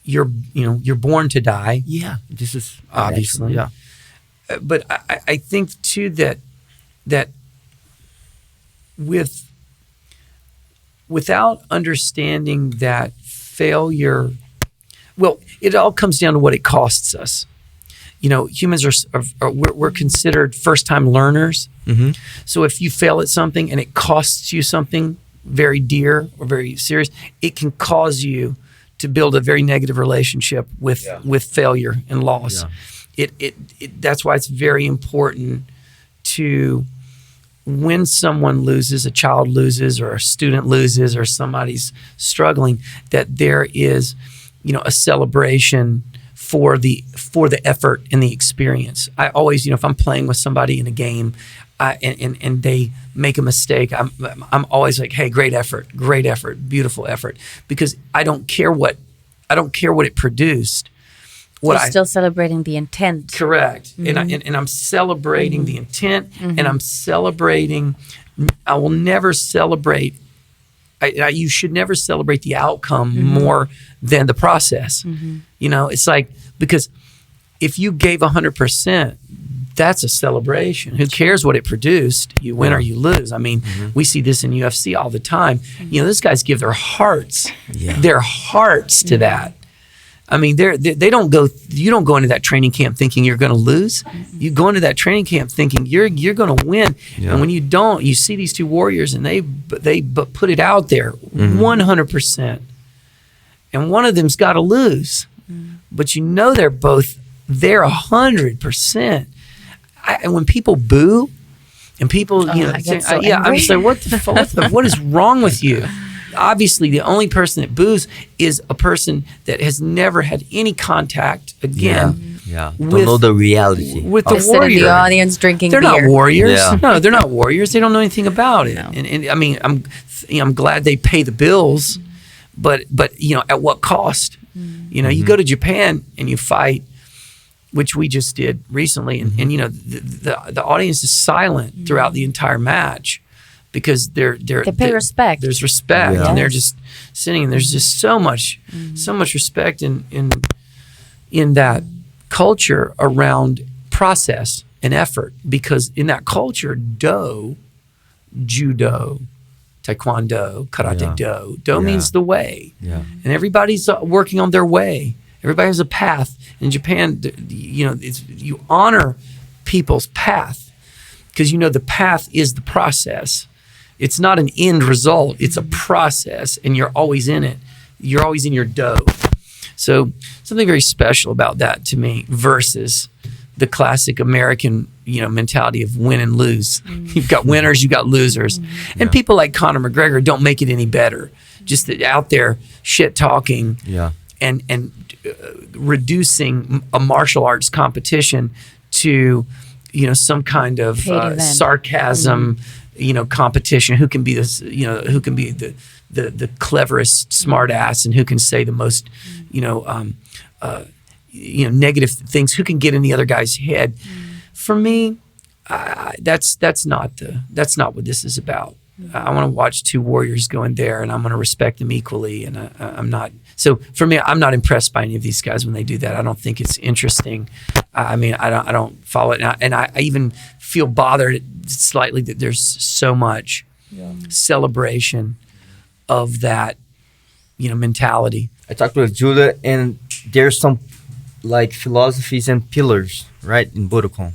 you're born to die.
Yeah. This is
Obviously.
Yeah.
But I think too that without understanding that failure, well, it all comes down to what it costs us. Humans we're considered first-time learners. So if you fail at something and it costs you something very dear or very serious, it can cause you to build a very negative relationship with failure and loss.
Yeah.
That's why it's very important to when someone loses, a child loses, or a student loses, or somebody's struggling, that there is, a celebration for the effort and the experience. I always, if I'm playing with somebody in a game, and they make a mistake, I'm always like, hey, great effort, beautiful effort, because I don't care what it produced.
You're still celebrating the intent.
Correct. And I'm celebrating the intent, and I'm celebrating. I will never celebrate. You should never celebrate the outcome more than the process. It's like, because if you gave 100%, that's a celebration. Who cares what it produced? You win or you lose. I mean, we see this in UFC all the time. Those guys give their hearts to that. I mean, they don't go. You don't go into that training camp thinking you're going to lose. You go into that training camp thinking you're going to win. Yeah. And when you don't, you see these two warriors, and they put it out there 100%, and one of them's got to lose, but they're both there 100%. And when people boo, and people,
I get so
I'm just like, what is wrong with you? Obviously, the only person that boos is a person that has never had any contact again.
Don't know the reality.
With the warrior.
In the audience drinking
they're
beer.
Not warriors. Yeah. No, they're not warriors. They don't know anything about it. No. And I mean, I'm glad they pay the bills, but at what cost? You go to Japan and you fight, which we just did recently, and the audience is silent throughout the entire match. Because they
pay respect.
There's respect, and they're just sitting. And there's just so much respect in that culture around process and effort. Because in that culture, judo, taekwondo, karate do means the way, and everybody's working on their way. Everybody has a path. In Japan, you honor people's path, because the path is the process. It's not an end result. It's a process, and you're always in it. You're always in your dough. So something very special about that to me versus the classic American, mentality of win and lose. You've got winners, you've got losers. And people like Conor McGregor don't make it any better. Just out there shit talking and reducing a martial arts competition to, some kind of sarcasm, competition. Who can be this? Who can be the cleverest smart ass, and who can say the most, negative things? Who can get in the other guy's head? For me, that's not what this is about. I want to watch two warriors go in there, and I'm going to respect them equally. And I'm not. So for me, I'm not impressed by any of these guys when they do that. I don't think it's interesting. I mean, I don't follow it, and I even feel bothered slightly that there's so much celebration of that, mentality.
I talked with Julia, and there's some like philosophies and pillars, right, in Budokon.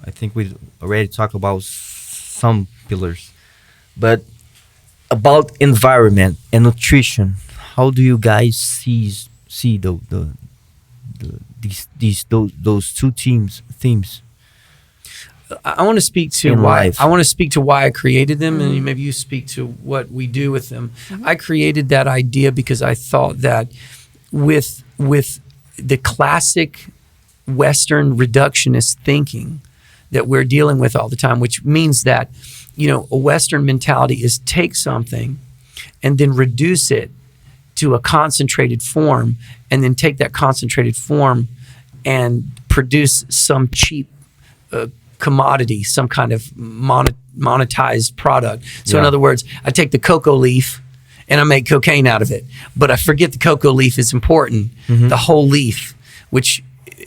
I think we already talked about some pillars, but about environment and nutrition, how do you guys see those two themes?
I want to speak to why I created them, and maybe you speak to what we do with them. I created that idea because I thought that with the classic Western reductionist thinking that we're dealing with all the time, which means that a Western mentality is take something and then reduce it to a concentrated form, and then take that concentrated form and produce some cheap commodity, some kind of monetized product. So in other words, I take the cocoa leaf and I make cocaine out of it, but I forget the cocoa leaf is important, the whole leaf, which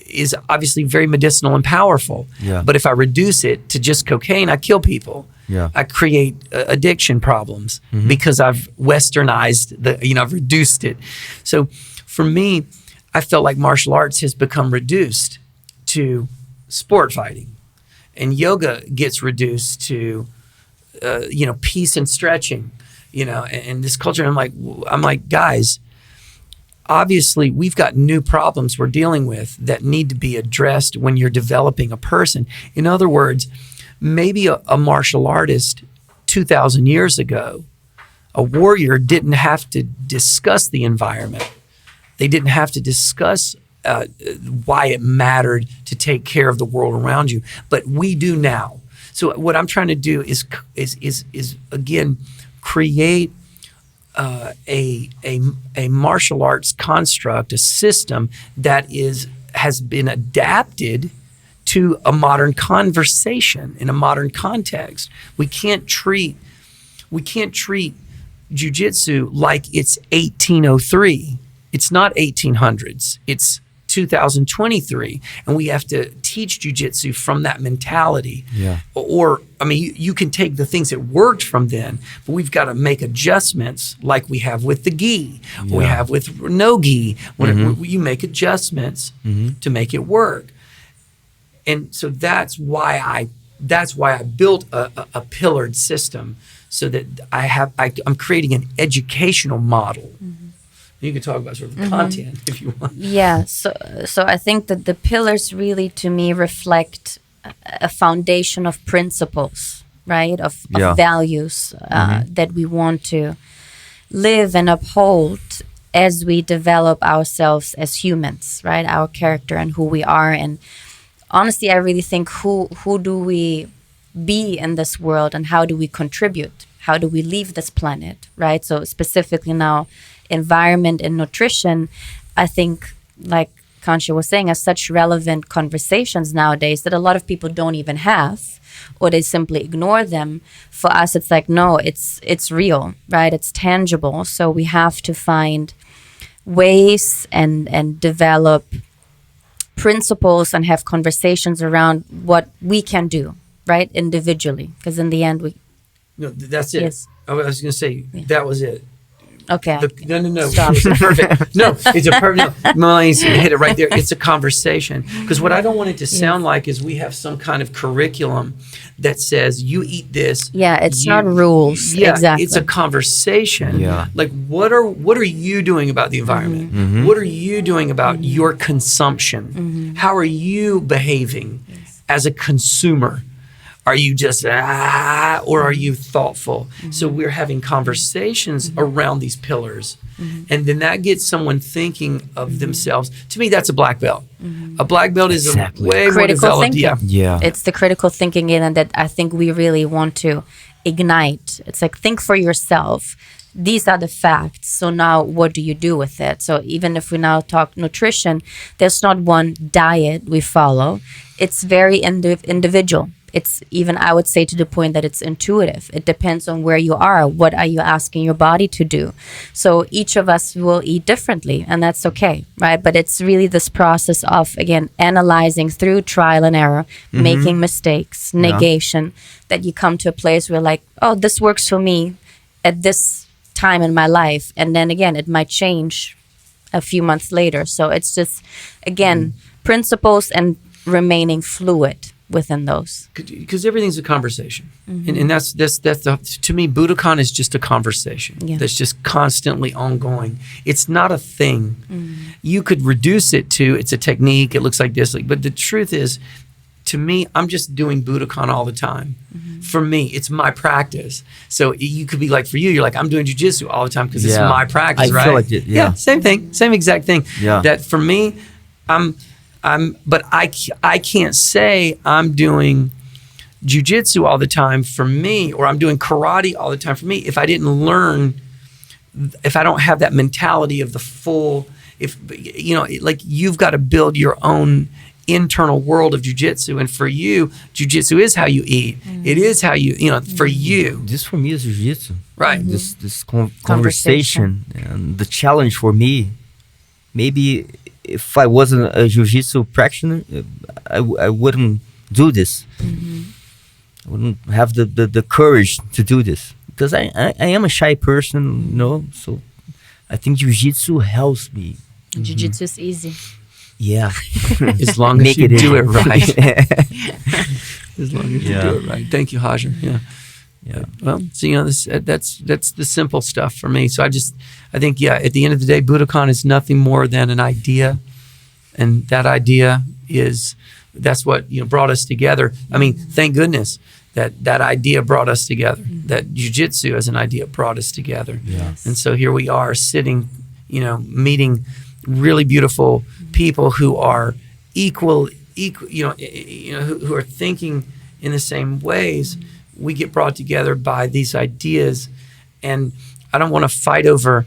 is obviously very medicinal and powerful. But if I reduce it to just cocaine, I kill people. I create addiction problems because I've westernized I've reduced it. So for me, I felt like martial arts has become reduced to sport fighting, and yoga gets reduced to peace and stretching, and this culture. And I'm like, guys, obviously we've got new problems we're dealing with that need to be addressed when you're developing a person. In other words, maybe a martial artist 2,000 years ago, a warrior didn't have to discuss the environment. They didn't have to discuss why it mattered to take care of the world around you, but we do now. So what I'm trying to do is again create a martial arts construct, a system that has been adapted to a modern conversation in a modern context. We can't treat Jiu-Jitsu like it's 1803. It's not 1800s. It's 2023, and we have to teach Jiu-Jitsu from that mentality.
Yeah.
Or, I mean, you can take the things that worked from then, but we've got to make adjustments like we have with the gi, we have with no gi. When you make adjustments to make it work. And so that's why I built a pillared system, so that I'm creating an educational model. You can talk about sort of the content if you want.
Yeah, so I think that the pillars really, to me, reflect a foundation of principles, right? Of values that we want to live and uphold as we develop ourselves as humans, right? Our character and who we are. And honestly, I really think who do we be in this world, and how do we contribute? How do we leave this planet, right? So specifically now, environment and nutrition, I think, like Kanchi was saying, are such relevant conversations nowadays that a lot of people don't even have, or they simply ignore them. For us, it's like, no, it's real, right? It's tangible. So we have to find ways and develop principles and have conversations around what we can do, right? Individually, because in the end,
No, that's it.
Yes.
I was going to say, that was it.
Okay.
No.
Stop.
It's perfect. No, it's a perfect. No, Melayne's hit it right there. It's a conversation. Because what I don't want it to sound like is we have some kind of curriculum that says you eat this.
Yeah, it's not rules.
Yeah,
exactly.
it's a conversation.
Yeah.
Like what are you doing about the environment? What are you doing about your consumption? How are you behaving as a consumer? Are you just or are you thoughtful? So we're having conversations around these pillars, and then that gets someone thinking of themselves. To me, that's a black belt. A black belt is a way more
critical
developed.
thinking.
Yeah.
It's the critical thinking in, and that I think we really want to ignite. It's like, think for yourself. These are the facts. So now what do you do with it? So even if we now talk nutrition, there's not one diet we follow. It's very individual. It's even, I would say, to the point that it's intuitive. It depends on where you are. What are you asking your body to do? So each of us will eat differently, and that's okay, right? But it's really this process of, again, analyzing through trial and error, making mistakes, negation, that you come to a place where like, oh, this works for me at this time in my life. And then again, it might change a few months later. So it's just, again, principles and remaining fluid within those,
because everything's a conversation, and that's to me, Budokon is just a conversation that's just constantly ongoing. It's not a thing. You could reduce it to it's a technique. It looks like this, but the truth is, to me, I'm just doing Budokon all the time. For me, it's my practice. So you could be like, for you, you're like, I'm doing Jiu-Jitsu all the time because it's my practice, right?
I feel like it. Yeah,
same thing, same exact thing.
Yeah.
That for me, but I can't say I'm doing Jiu-Jitsu all the time for me, or I'm doing karate all the time for me, if I didn't learn, if I don't have that mentality of the full, if, you know, like you've got to build your own internal world of Jiu-Jitsu, and for you, Jiu-Jitsu is how you eat. It is how you know, for you.
This for me is Jiu-Jitsu.
Right.
This conversation, and the challenge for me, maybe if I wasn't a Jiu-Jitsu practitioner, I wouldn't do this. I wouldn't have the courage to do this, because I am a shy person, you know, so I think Jiu-Jitsu helps me.
Jiu-Jitsu is easy.
Yeah.
As long as you do it right. As long as you
Yeah.
do it right. Thank you, Hajar. Yeah.
Yeah.
Well, so you know, that's the simple stuff for me. So I think at the end of the day, Budokon is nothing more than an idea, and that idea is that's what brought us together. I mean, thank goodness that idea brought us together. That jiu-jitsu as an idea brought us together.
Yes.
And so here we are sitting, meeting really beautiful people who are equal, who are thinking in the same ways. We get brought together by these ideas, and I don't want to fight over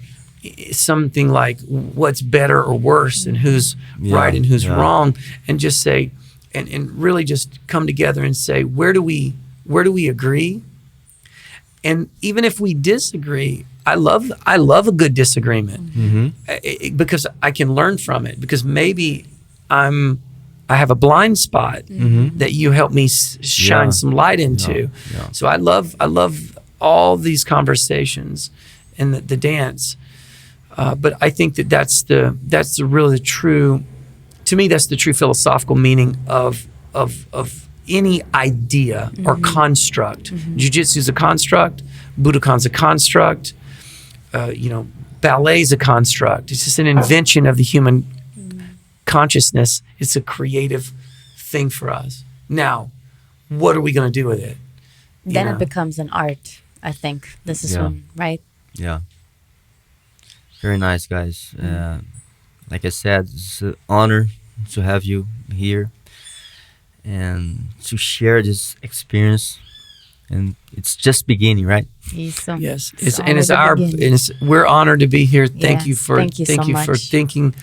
something like what's better or worse and who's right and who's wrong, and just say, and really just come together and say, where do we agree? And even if we disagree, I love a good disagreement because I can learn from it, because maybe I have a blind spot that you help me shine some light into. So I love all these conversations and the dance. But I think that's the true, to me, that's the true philosophical meaning of any idea or construct. Jiu-Jitsu is a construct. Budokon's a construct. Ballet's a construct. It's just an invention of the human consciousness. It's a creative thing for us. Now, what are we going to do with it?
Then it becomes an art, I think. This is when, right?
Yeah. Very nice, guys. Like I said, it's an honor to have you here and to share this experience. And it's just beginning, right?
Yes, we're honored to be here. Thank you for thinking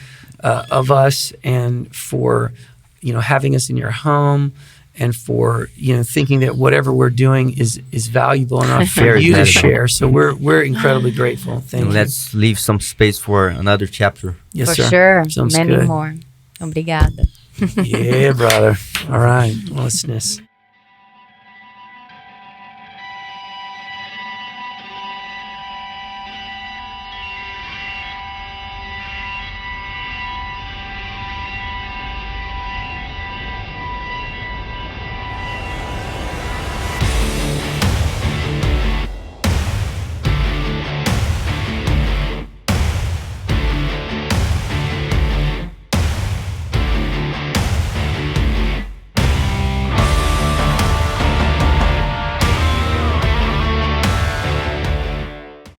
of us, and for having us in your home, and for thinking that whatever we're doing is valuable enough for you to share. So we're incredibly grateful. Thank you.
Let's leave some space for another chapter.
Yes,
for
sir.
sure.
Sounds
Many
good.
more. Obrigada.
Yeah, brother. All right. Well, it's